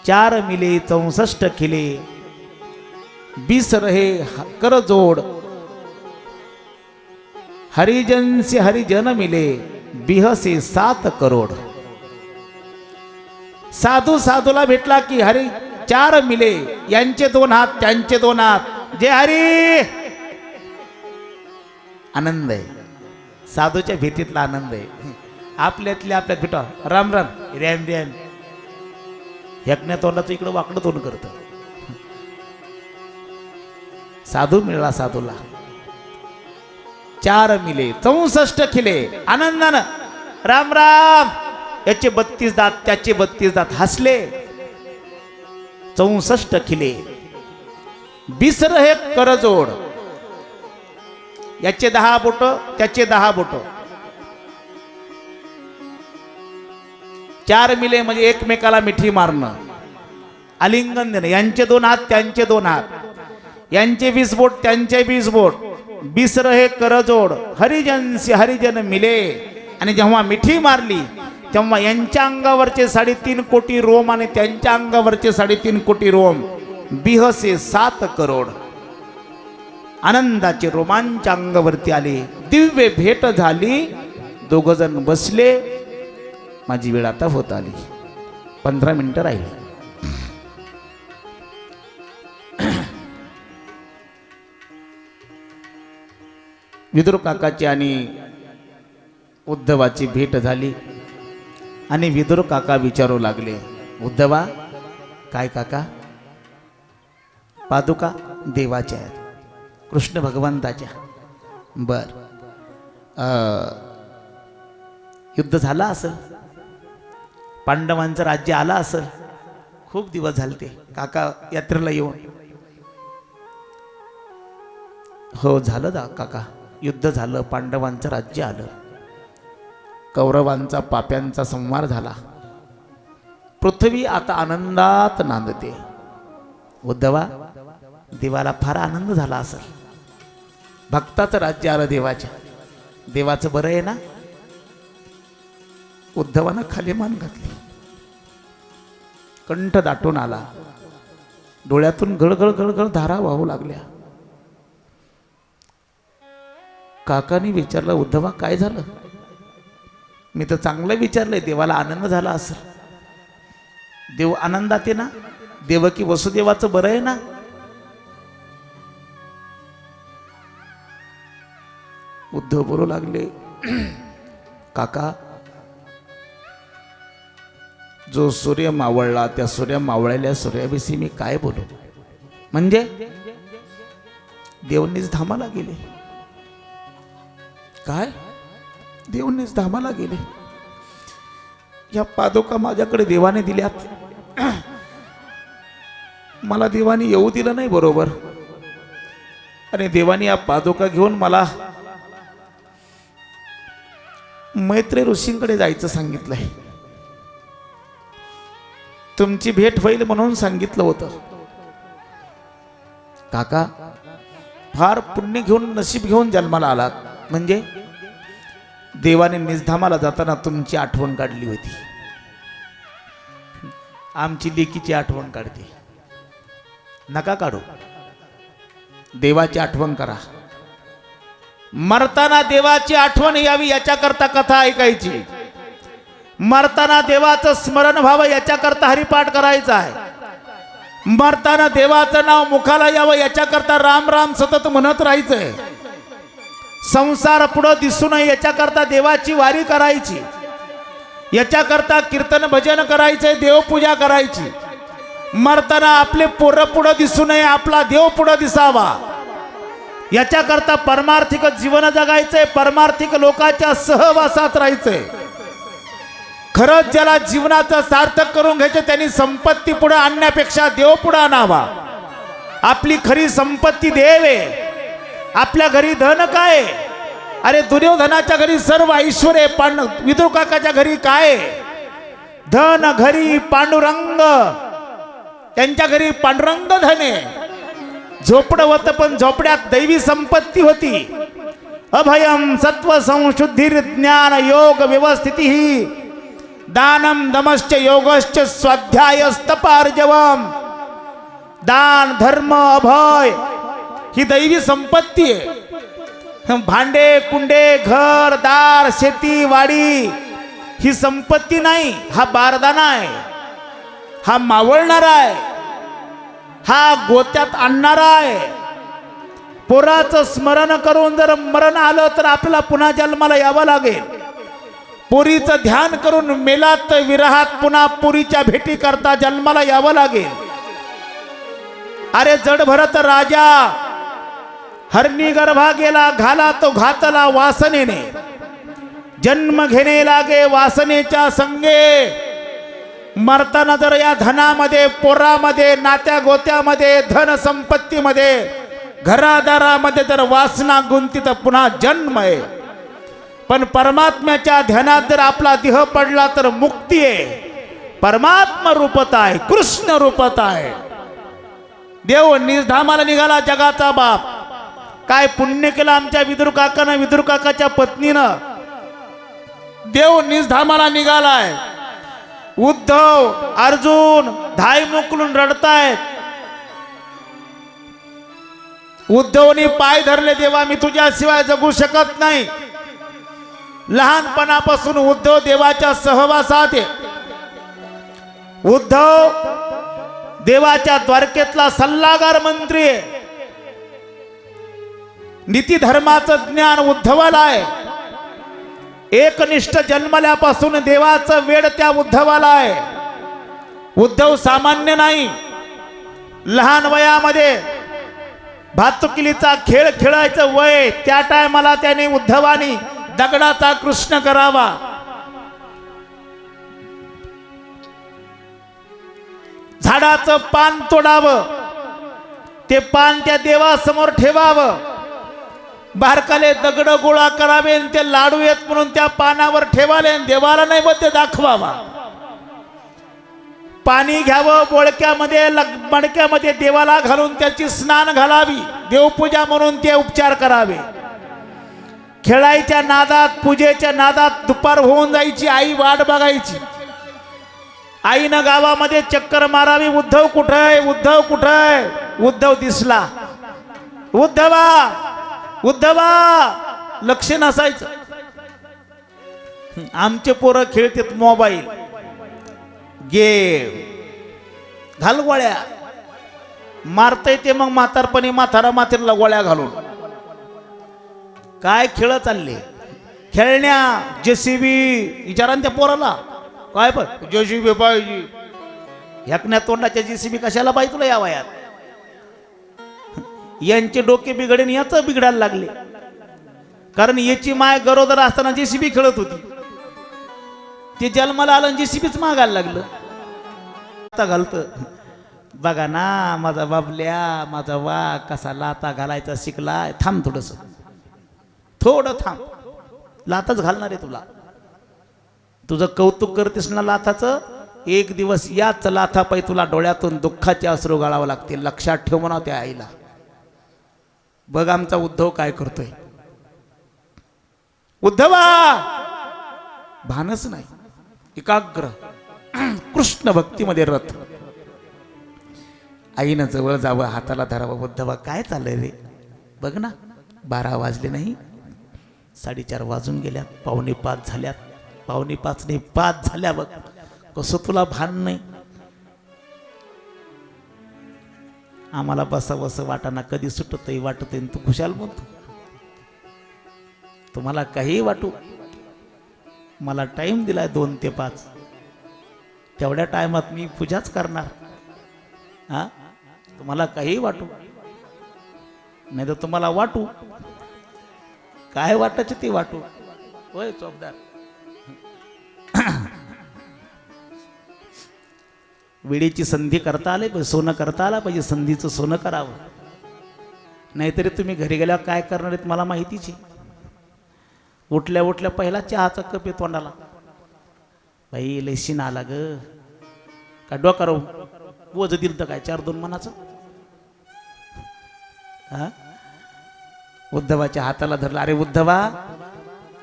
4 मिले 64 खिले, 20 रहे कर जोड. हरिजन से हरिजन मिले, बिह से 7 करोड. साधू साधूला भेटला की हरी 4 मिले, यांचे 2 हात त्यांचे 2 हात, जय हरी. आनंद आहे, साधूच्या भेटीतला आनंद आहे. आपल्यातल्या आपल्यात भेटा राम राम रॅम रॅम, एकण्या तोंडाचं इकडं वाकडं तोंड करत. साधू मिळाला साधूला. 4 मिले 64 खिले, आनंदानं राम राम. याचे 32 दात त्याचे 32 दात, हसले. 64 खिले, 20 रहे करजोड. याचे 10 बोट त्याचे 10 बोट. 4 मिले म्हणजे एकमेकाला मिठी मारणं, आलिंगन देणं. यांचे 2 हात त्यांचे 2 हात, यांचे 20 बोट त्यांचे 20 बोट. 20 रहे करजोड, हरिजन से हरिजन मिले. आणि जेव्हा मिठी मारली तेव्हा यांच्या अंगावरचे 3.5 कोटी रोम आणि त्यांच्या अंगावरचे 3.5 कोटी रोम, बिह से 7 करोड. आनंदाचे रोमांच अंगावरती आले. दिव्य भेट झाली. 2 जण बसले. माझी वेळ आता होत आली, 15 मिनिटं राहिली. विदुर काकाची आणि उद्धवाची भेट झाली आणि विदुर काका विचारू लागले, उद्धवा काय काका? पादुका देवाच्या आहेत, कृष्ण भगवंताच्या. बर, युद्ध झालं असेल, पांडवांचं राज्य आलं असेल. खूप दिवस झाले ते काका यात्रेला येऊन. हो झालं दा काका, युद्ध झालं, पांडवांचं राज्य आलं, कौरवांचा पाप्यांचा संहार झाला. पृथ्वी आता आनंदात नांदते. उद्धवा, देवाला फार आनंद झाला असेल. भक्ताचं राज्य आलं देवाच्या. देवाचं बरं आहे ना? उद्धवानं खाली मान घातली, कंठ दाटून आला, डोळ्यातून गळगळ गळगळ धारा वाहू लागल्या. काकांनी विचारलं, उद्धवा काय झालं? मी तर चांगलं विचारलंय, देवाला आनंद झाला असेल. देव आनंदात आहे ना? देवकी वसुदेवाचं बरं आहे ना? उद्धव बोलू लागले, काका, जो सूर्य मावळला त्या सूर्य मावळलेल्या सूर्याविषयी मी काय बोलू? म्हणजे देवनीच धामाला गेले. काय? देवनीच धामाला गेले. या पादुका माझ्याकडे देवाने दिल्यात, मला देवाने येऊ दिलं नाही बरोबर. आणि देवाने या पादुका घेऊन मला मैत्री ऋषींकडे जायचं सांगितलंय. तुमची भेट होईल म्हणून सांगितलं होतं. काका फार पुण्य घेऊन नशीब घेऊन जन्माला आलात. म्हणजे देवाने निजधामाला जाताना तुमची आठवण काढली होती. आमची लेकीची आठवण काढते. नका काढू, देवाची आठवण करा. मरताना देवाची आठवण यावी याच्याकरता कथा ऐकायची. मरताना देवाचं स्मरण व्हावं याच्याकरता हरिपाठ करायचा आहे. मरताना देवाचं नाव मुखाला यावं याच्याकरता राम राम सतत म्हणत राहायचंय. संसार पुढं दिसू नये याच्याकरता देवाची वारी करायची. याच्याकरता कीर्तन भजन करायचंय, देवपूजा करायची. मरताना आपले पोरं पुढं दिसू नये, आपला देव पुढं दिसावा याच्याकरता परमार्थिक जीवन जगायचंय. परमार्थिक लोकांच्या सहवासात राहायचंय. खरंच ज्याला जीवनाचं सार्थक करून घ्यायचं त्यांनी संपत्ती पुढे आणण्यापेक्षा देव पुढे आणावा. आपली खरी संपत्ती देव आहे. आपल्या घरी धन काय? अरे दुर्योधनाच्या घरी सर्व ऐश्वर आहे. विदुर काकाच्या घरी काय? धन घरी पांडुरंग. त्यांच्या घरी पांडुरंग धन आहे. झोपडं होतं पण झोपड्यात दैवी संपत्ती होती. अभयम सत्व संशुद्धिर ज्ञान योग व्यवस्थिती दानम दमश्च योगश्च स्वाध्यायस्तपार्जवम. दान धर्म अभय ही दैवी संपत्ती आहे. भांडे कुंडे घर दार शेती वाडी ही संपत्ती नाही. हा बारदाना आहे. हा मावळणारा आहे. हा गोत्यात आणणारा आहे. पोराचं स्मरण करून जर मरण आलं तर आपल्याला पुन्हा जन्माला यावं लागेल. पोरीचं ध्यान करून मेलात विरहात पुन्हा पुरीच्या भेटी करता जन्माला यावं लागेल. अरे जड भरत राजा हरणी गर्भा गेला घाला तो घातला वासनेने. जन्म घेणे लागे वासनेच्या संगे. मरताना जर या धनामध्ये पोरामध्ये नात्या गोत्यामध्ये धन संपत्तीमध्ये घरादारामध्ये जर वासना गुंती तर पुन्हा जन्म आहे. पण परमात्म्याच्या ध्यानात जर आपला देह पडला तर मुक्ती आहे. परमात्मा रूपत आहे. कृष्ण रूपत आहे. देव निजधामाला निघाला जगाचा बाप. काय पुण्य केलं आमच्या विदुर काकानं विदुर काकाच्या पत्नीनं. देव निजधामाला निघालाय. उद्धव अर्जुन धाय मोकलून रडतायत. उद्धवनी पाय धरले, देवा मी तुझ्याशिवाय जगू शकत नाही. लहानपणापासून उद्धव देवाच्या सहवासात आहे. उद्धव देवाच्या द्वारकेतला सल्लागार मंत्री आहे. नीती धर्माचं ज्ञान उद्धवाला आहे. एकनिष्ठ जन्मल्यापासून देवाचं वेड त्या उद्धवाला आहे. उद्धव सामान्य नाही. लहान वयामध्ये भातुकलीचा खेळ खेळायचं वय त्या टायमाला त्याने उद्धवानी दगडाचा कृष्ण करावा. झाडाचं पान तोडावं. ते पान त्या देवासमोर ठेवावं. बारकाले दगड गोळा करावे ते लाडू येत म्हणून त्या पानावर ठेवाले. देवाला नाही बघ ते दाखवावा. पाणी घ्यावं बोळक्यामध्ये मडक्यामध्ये देवाला घालून त्याची स्नान घालावी. देवपूजा म्हणून ते उपचार करावे. खेळायच्या नादात पूजेच्या नादात दुपार होऊन जायची. आई वाट बघायची. आईनं गावामध्ये चक्कर मारावी. उद्धव कुठे? उद्धव कुठे? उद्धव दिसला. उद्धवा उद्धवा लक्ष नसायचं. आमचे पोरं खेळतात मोबाईल गेम घाल गोळ्या मारता येते. मग म्हातारपणी म्हातारा माथेरला गोळ्या घालून काय खेळ चालले. खेळण्या जेसीबी विचारा त्या पोराला काय पण जेसीबी पाहिजे. ह्याकण्या तोंडाच्या जेसीबी कशाला पाहिजे तुला या वयात. यांचे डोके बिघडेन याचं बिघडायला लागले. कारण याची माय गरोदर असताना जेसीबी खेळत होती. ते जन्माला आलं जेसीबीच मागायला लागलं. आता घालत बघा ना माझा बाबल्या माझा वाघ कसा लाता घालायचा शिकलाय. थांब थोडस थोडं थांब. लाताच घालणार आहे तुला. तुझं कौतुक करतेस ना लाथाचं, एक दिवस याच लाथापायी तुला डोळ्यातून दुःखाचे अश्रू गाळावं लागतील. लक्षात ठेव म्हणा त्या आईला. बघ आमचा उद्धव काय करतोय. उद्धवा भानच नाही, एकाग्र कृष्ण भक्तीमध्ये रथ. आईनं जवळ जावं, हाताला धरावं. उद्धवा काय चाललंय रे, बघ ना 12 वाजले नाही, 4:30 वाजून गेल्यात, 4:45 झाल्यात, 4:45 नाही 5 झाल्या. बघ कसं तुला भान नाही. आम्हाला बसावंसं वाटाना, कधी सुटतही वाटत तू खुशाल म्हणतो. तुम्हाला काही वाटू, मला टाइम दिलाय 2 ते 5, तेवढ्या टायमात मी पूजाच करणार. हा, तुम्हाला काही वाटू, नाही तर तुम्हाला वाटू, काय वाटायचे ते वाटू. होय चोपदार. वेळेची संधी करता आले पाहिजे, सोनं करता आला पाहिजे. संधीचं सोनं करावं, नाहीतरी तुम्ही घरी गेल्यावर काय करणार आहेत मला माहितीच आहे. उठल्या उठल्या पहिला चहाचा कप आहे तोंडाला. बाई लयशीन आला ग, काय डोका राहू वज दिल तर काय 4-2 मनाचं. हा, उद्धवाच्या हाताला धरला. अरे उद्धवा,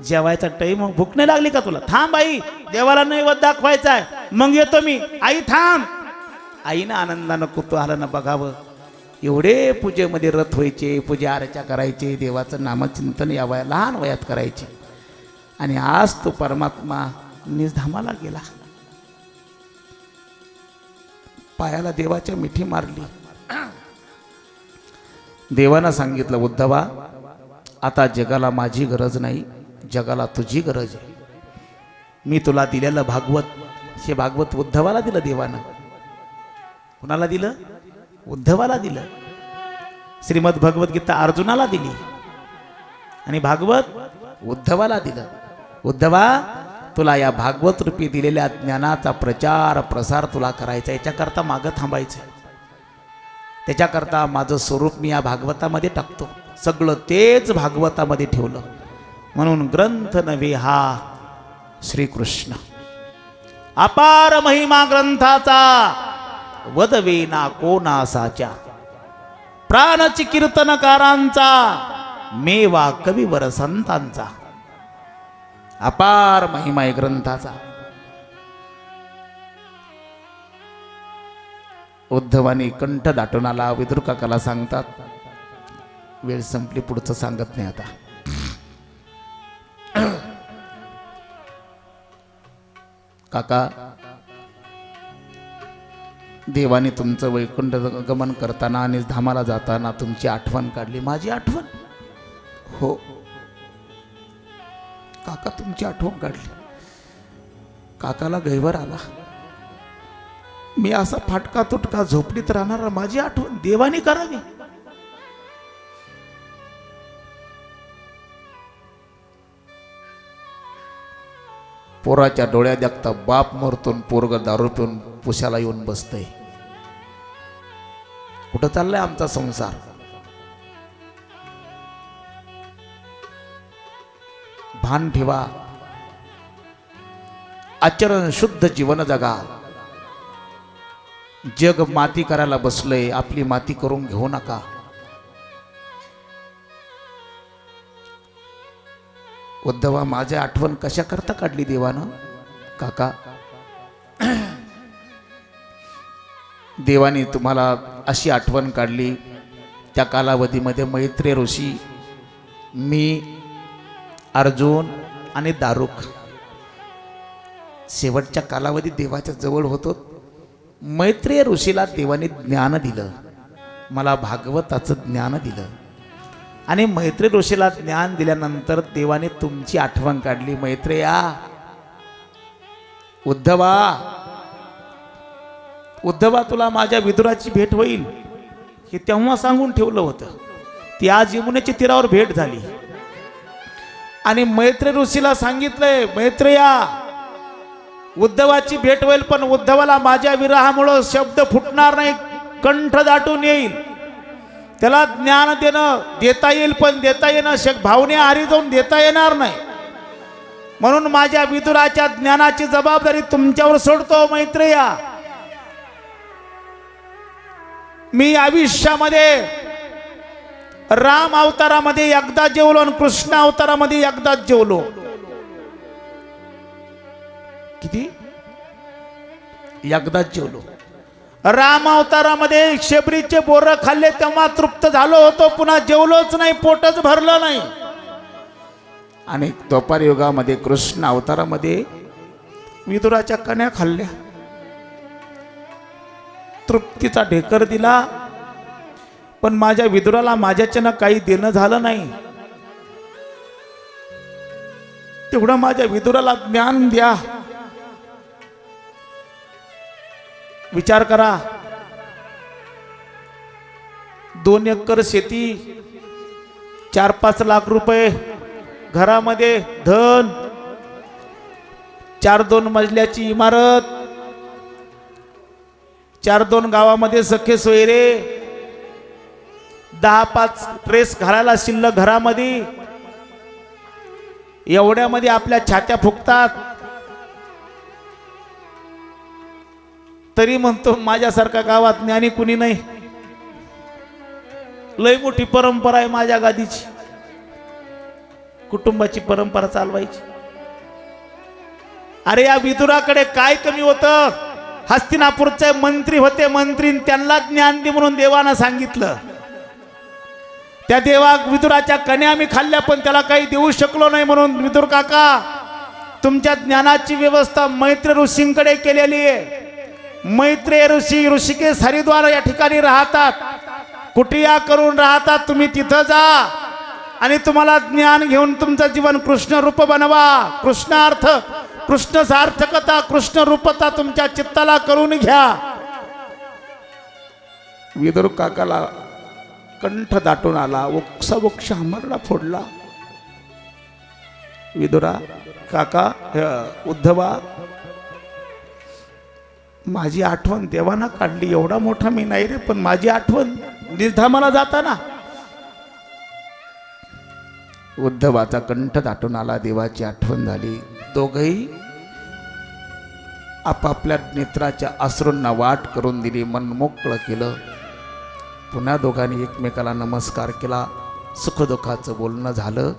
जेवायचा टाइम, भूक नाही लागली का तुला? थांब आई, देवाला नैवेद्य दाखवायचा आहे, मग येतो मी. आई थांब. आईनं आनंदानं कुतूहलानं बघावं. एवढे पूजेमध्ये रथ व्हायचे, पूजा अर्चा करायचे, देवाचं नामचिंतन या वया लहान वयात करायचे. आणि आज तो परमात्मा निजधामाला गेला. पायाला देवाच्या मिठी मारली. देवानं सांगितलं, उद्धवा आता जगाला माझी गरज नाही, जगाला तुझी गरज आहे. मी तुला दिलेलं भागवत, हे भागवत उद्धवाला दिलं देवानं. कुणाला दिलं? उद्धवाला दिलं. श्रीमद भगवद्गीता अर्जुनाला दिली आणि भागवत उद्धवाला दिलं. उद्धवा, तुला या भागवत रूपी दिलेल्या ज्ञानाचा प्रचार प्रसार तुला करायचा. याच्याकरता मागं थांबायचं. त्याच्याकरता माझं स्वरूप मी या भागवतामध्ये टाकतो. सगळं तेच भागवतामध्ये ठेवलं. म्हणून ग्रंथ नव्हे हा श्रीकृष्ण. अपार महिमा ग्रंथाचा, वदवे ना कोणासाच्या. प्राणची कीर्तनकारांचा, मेवा कविवर संतांचा. अपार महिमा आहे ग्रंथाचा. उद्धवाने कंठ दाटून आला. विदुर काकाला सांगतात, वेळ संपली, पुढचं सांगत नाही आता. काका, देवाने तुमचं वैकुंठ गमन करताना आणि धामाला जाताना तुमची आठवण काढली. माझी आठवण? हो काका, तुमची आठवण काढली. काकाला गैवर आला. मी असा फाटका तुटका झोपडीत राहणारा, माझी आठवण देवाने करावी. पोराच्या डोळ्यात देखता बाप मरतून पोरग दारू पिऊन पुशाला येऊन बसतय. कुठं चाललाय आमचा संसार? भान ठेवा. आचरण शुद्ध जीवन जगा. जग माती करायला बसलंय, आपली माती करून घेऊ नका. उद्धवा, माझ्या आठवण कशा करता काढली देवानं? काका, देवाने तुम्हाला अशी आठवण काढली. त्या कालावधीमध्ये मैत्रेय ऋषी, मी, अर्जुन आणि दारुक शेवटच्या कालावधीत देवाच्या जवळ होतो. मैत्रेय ऋषीला देवाने ज्ञान दिलं, मला भागवताचं ज्ञान दिलं. आणि मैत्रेय ऋषीला ज्ञान दिल्यानंतर देवाने तुमची आठवण काढली. मैत्रेया, उद्धवा, उद्धवा, तुला माझ्या विदुराची भेट होईल हे तेव्हा सांगून ठेवलं होतं. ती आज यमुनेच्या तीरावर भेट झाली. आणि मैत्रेय ऋषीला सांगितलंय, मैत्रेया, उद्धवाची भेट होईल, पण उद्धवाला माझ्या विरहामुळं शब्द फुटणार नाही, कंठ दाटून येईल. त्याला ज्ञान देता येईल, पण देता येणं भावने आरी जाऊन देता येणार नाही. म्हणून माझ्या विदुराच्या ज्ञानाची जबाबदारी तुमच्यावर सोडतो मैत्रेय. मी आयुष्यामध्ये राम अवतारामध्ये एकदा जेवलो आणि कृष्ण अवतारामध्ये एकदाच जेवलो. किती? एकदाच जेवलो. राम अवतारामध्ये शेबरीचे बोर खाल्ले तेव्हा तृप्त झालो होतो, पुन्हा जेवलोच नाही, पोटच भरलं नाही. आणि द्वापार युगामध्ये कृष्ण अवतारामध्ये विदुराच्या कण्या खाल्ल्या, तृप्तीचा ढेकर दिला. पण माझ्या विदुराला माझ्याच्यानं काही देणं झालं नाही. तेवढं माझ्या विदुराला ज्ञान द्या. विचार करा, 2 एकर शेती, 4-5 लाख रुपये घरामध्ये धन, 4-2 मजल्याची इमारत, 4-2 गावामध्ये सखे सोयरे, 10-5 ड्रेस घालायला शिल्लक घरामध्ये. एवढ्यामध्ये आपल्या छात्या फुगतात. तरी म्हणतो माझ्यासारखा गावात ज्ञानी कुणी नाही. लय मोठी परंपरा आहे माझ्या गादीची, कुटुंबाची परंपरा चालवायची. अरे या विदुराकडे काय कमी होतं? हस्तिनापूरचे मंत्री होते, मंत्री त्यांना ज्ञान दे म्हणून देवानं सांगितलं. त्या देवा विदुराच्या कन्या मी खाल्ल्या, पण त्याला काही देऊ शकलो नाही. म्हणून विदुर काका, तुमच्या ज्ञानाची व्यवस्था मैत्र ऋषींकडे केलेली आहे. मैत्रेय ऋषी ऋषिकेश हरिद्वार या ठिकाणी राहतात, कुटिया करून राहतात. तुम्ही तिथं जा आणि तुम्हाला ज्ञान घेऊन तुमचं जीवन कृष्ण रूप बनवा. कृष्णार्थ, कृष्ण सार्थकता, कृष्ण रूपता तुमच्या चित्ताला करून घ्या. विदुर काकाला कंठ दाटून आला, वक्ष हमरला फोडला. विदुरा काका, उद्धवा, माझी आठवण देवाना काढली. एवढा मोठा मी नाही रे, पण माझी आठवण निर्धामाला जाताना. उद्धवाचा कंठ दाटून आला, देवाची आठवण झाली. दोघही आपापल्या नेत्राच्या अश्रूंना वाट करून दिली, मन मोकळं केलं. पुन्हा दोघांनी एकमेकाला नमस्कार केला, सुखदुःखाचं बोलणं झालं.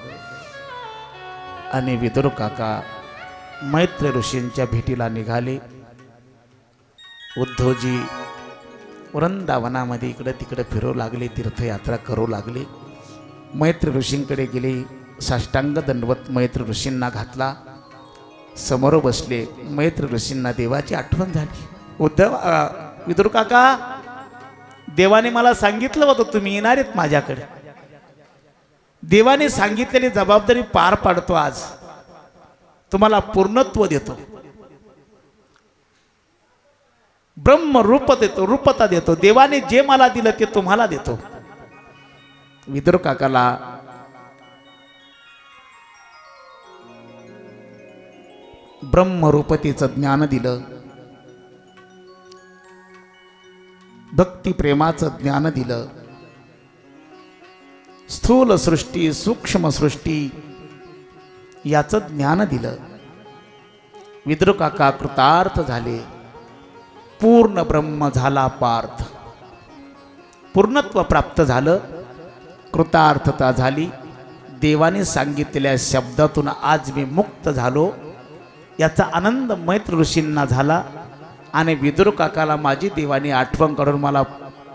आणि विदुर काका मैत्र ऋषींच्या भेटीला निघाले. उद्धवजी वृंदावनामध्ये इकडे तिकडे फिरू लागले, तीर्थयात्रा करू लागले. मैत्र ऋषींकडे गेले, साष्टांग दंडवत मैत्र ऋषींना घातला, समोर बसले. मैत्र ऋषींना देवाची आठवण झाली. उद्धव, विदुर काका, देवाने मला सांगितलं होतं तुम्ही येणार आहेत माझ्याकडे. देवाने सांगितलेली जबाबदारी पार पाडतो. आज तुम्हाला पूर्णत्व देतो, ब्रह्म रूप देतो, रूपता देतो. देवाने जे मला दिलं ते तुम्हाला देतो. विदुर काकाला ब्रह्मरूपतेचं ज्ञान दिलं, भक्ती प्रेमाचं ज्ञान दिलं, स्थूल सृष्टी सूक्ष्म सृष्टी याचं ज्ञान दिलं. विदुर काका कृतार्थ झाले. पूर्ण ब्रह्म झाला पार्थ, पूर्णत्व प्राप्त झालं, कृतार्थता झाली. देवाने सांगितलेल्या शब्दातून आज मी मुक्त झालो, याचा आनंद मैत्र ऋषींना झाला. आणि विदुर काकाला माझी देवाने आठवण काढून मला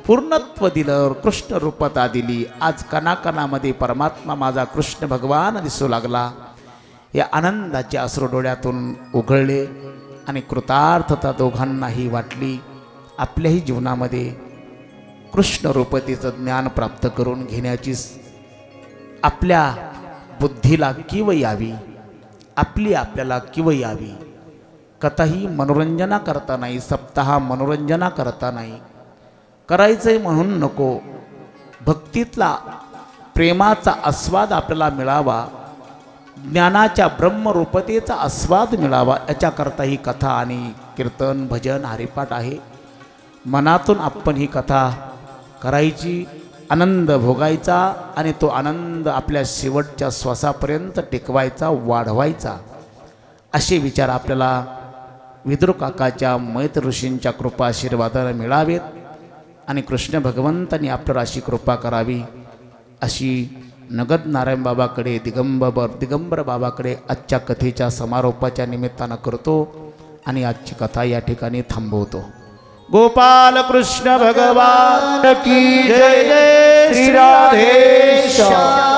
पूर्णत्व दिलं, कृष्ण रूपता दिली. आज कणाकणामध्ये परमात्मा माझा कृष्ण भगवान दिसू लागला. या आनंदाचे अश्रू डोळ्यातून उघळले आणि कृतार्थता दोघांनाही वाटली. आपल्याही जीवनामध्ये कृष्ण रूपतेचं ज्ञान प्राप्त करून घेण्याची आपल्या बुद्धीला कीव यावी, आपल्याला कीव यावी. कथाही मनोरंजना करता नाही, सप्ताह मनोरंजना करता नाही, करायचंय म्हणून नको. भक्तीतला प्रेमाचा आस्वाद आपल्याला मिळावा, ज्ञानाच्या ब्रह्मरूपतेचा आस्वाद मिळावा, याच्याकरता ही कथा आणि कीर्तन भजन हरिपाठ आहे. मनातून आपण ही कथा करायची, आनंद भोगायचा आणि तो आनंद आपल्या शेवटच्या श्वासापर्यंत टिकवायचा, वाढवायचा. असे विचार आपल्याला विदुर काकाच्या मैत ऋषींच्या कृपा आशीर्वादाने मिळावेत आणि कृष्ण भगवंतांनी आपल्याला अशी कृपा करावी अशी नगद नारायण बाबाकडे दिगंबर बाबाकडे आजच्या कथेच्या समारोपाच्या निमित्तानं करतो आणि आजची कथा या ठिकाणी थांबवतो. गोपाल कृष्ण भगवान की जय जय श्री राधेश्याम.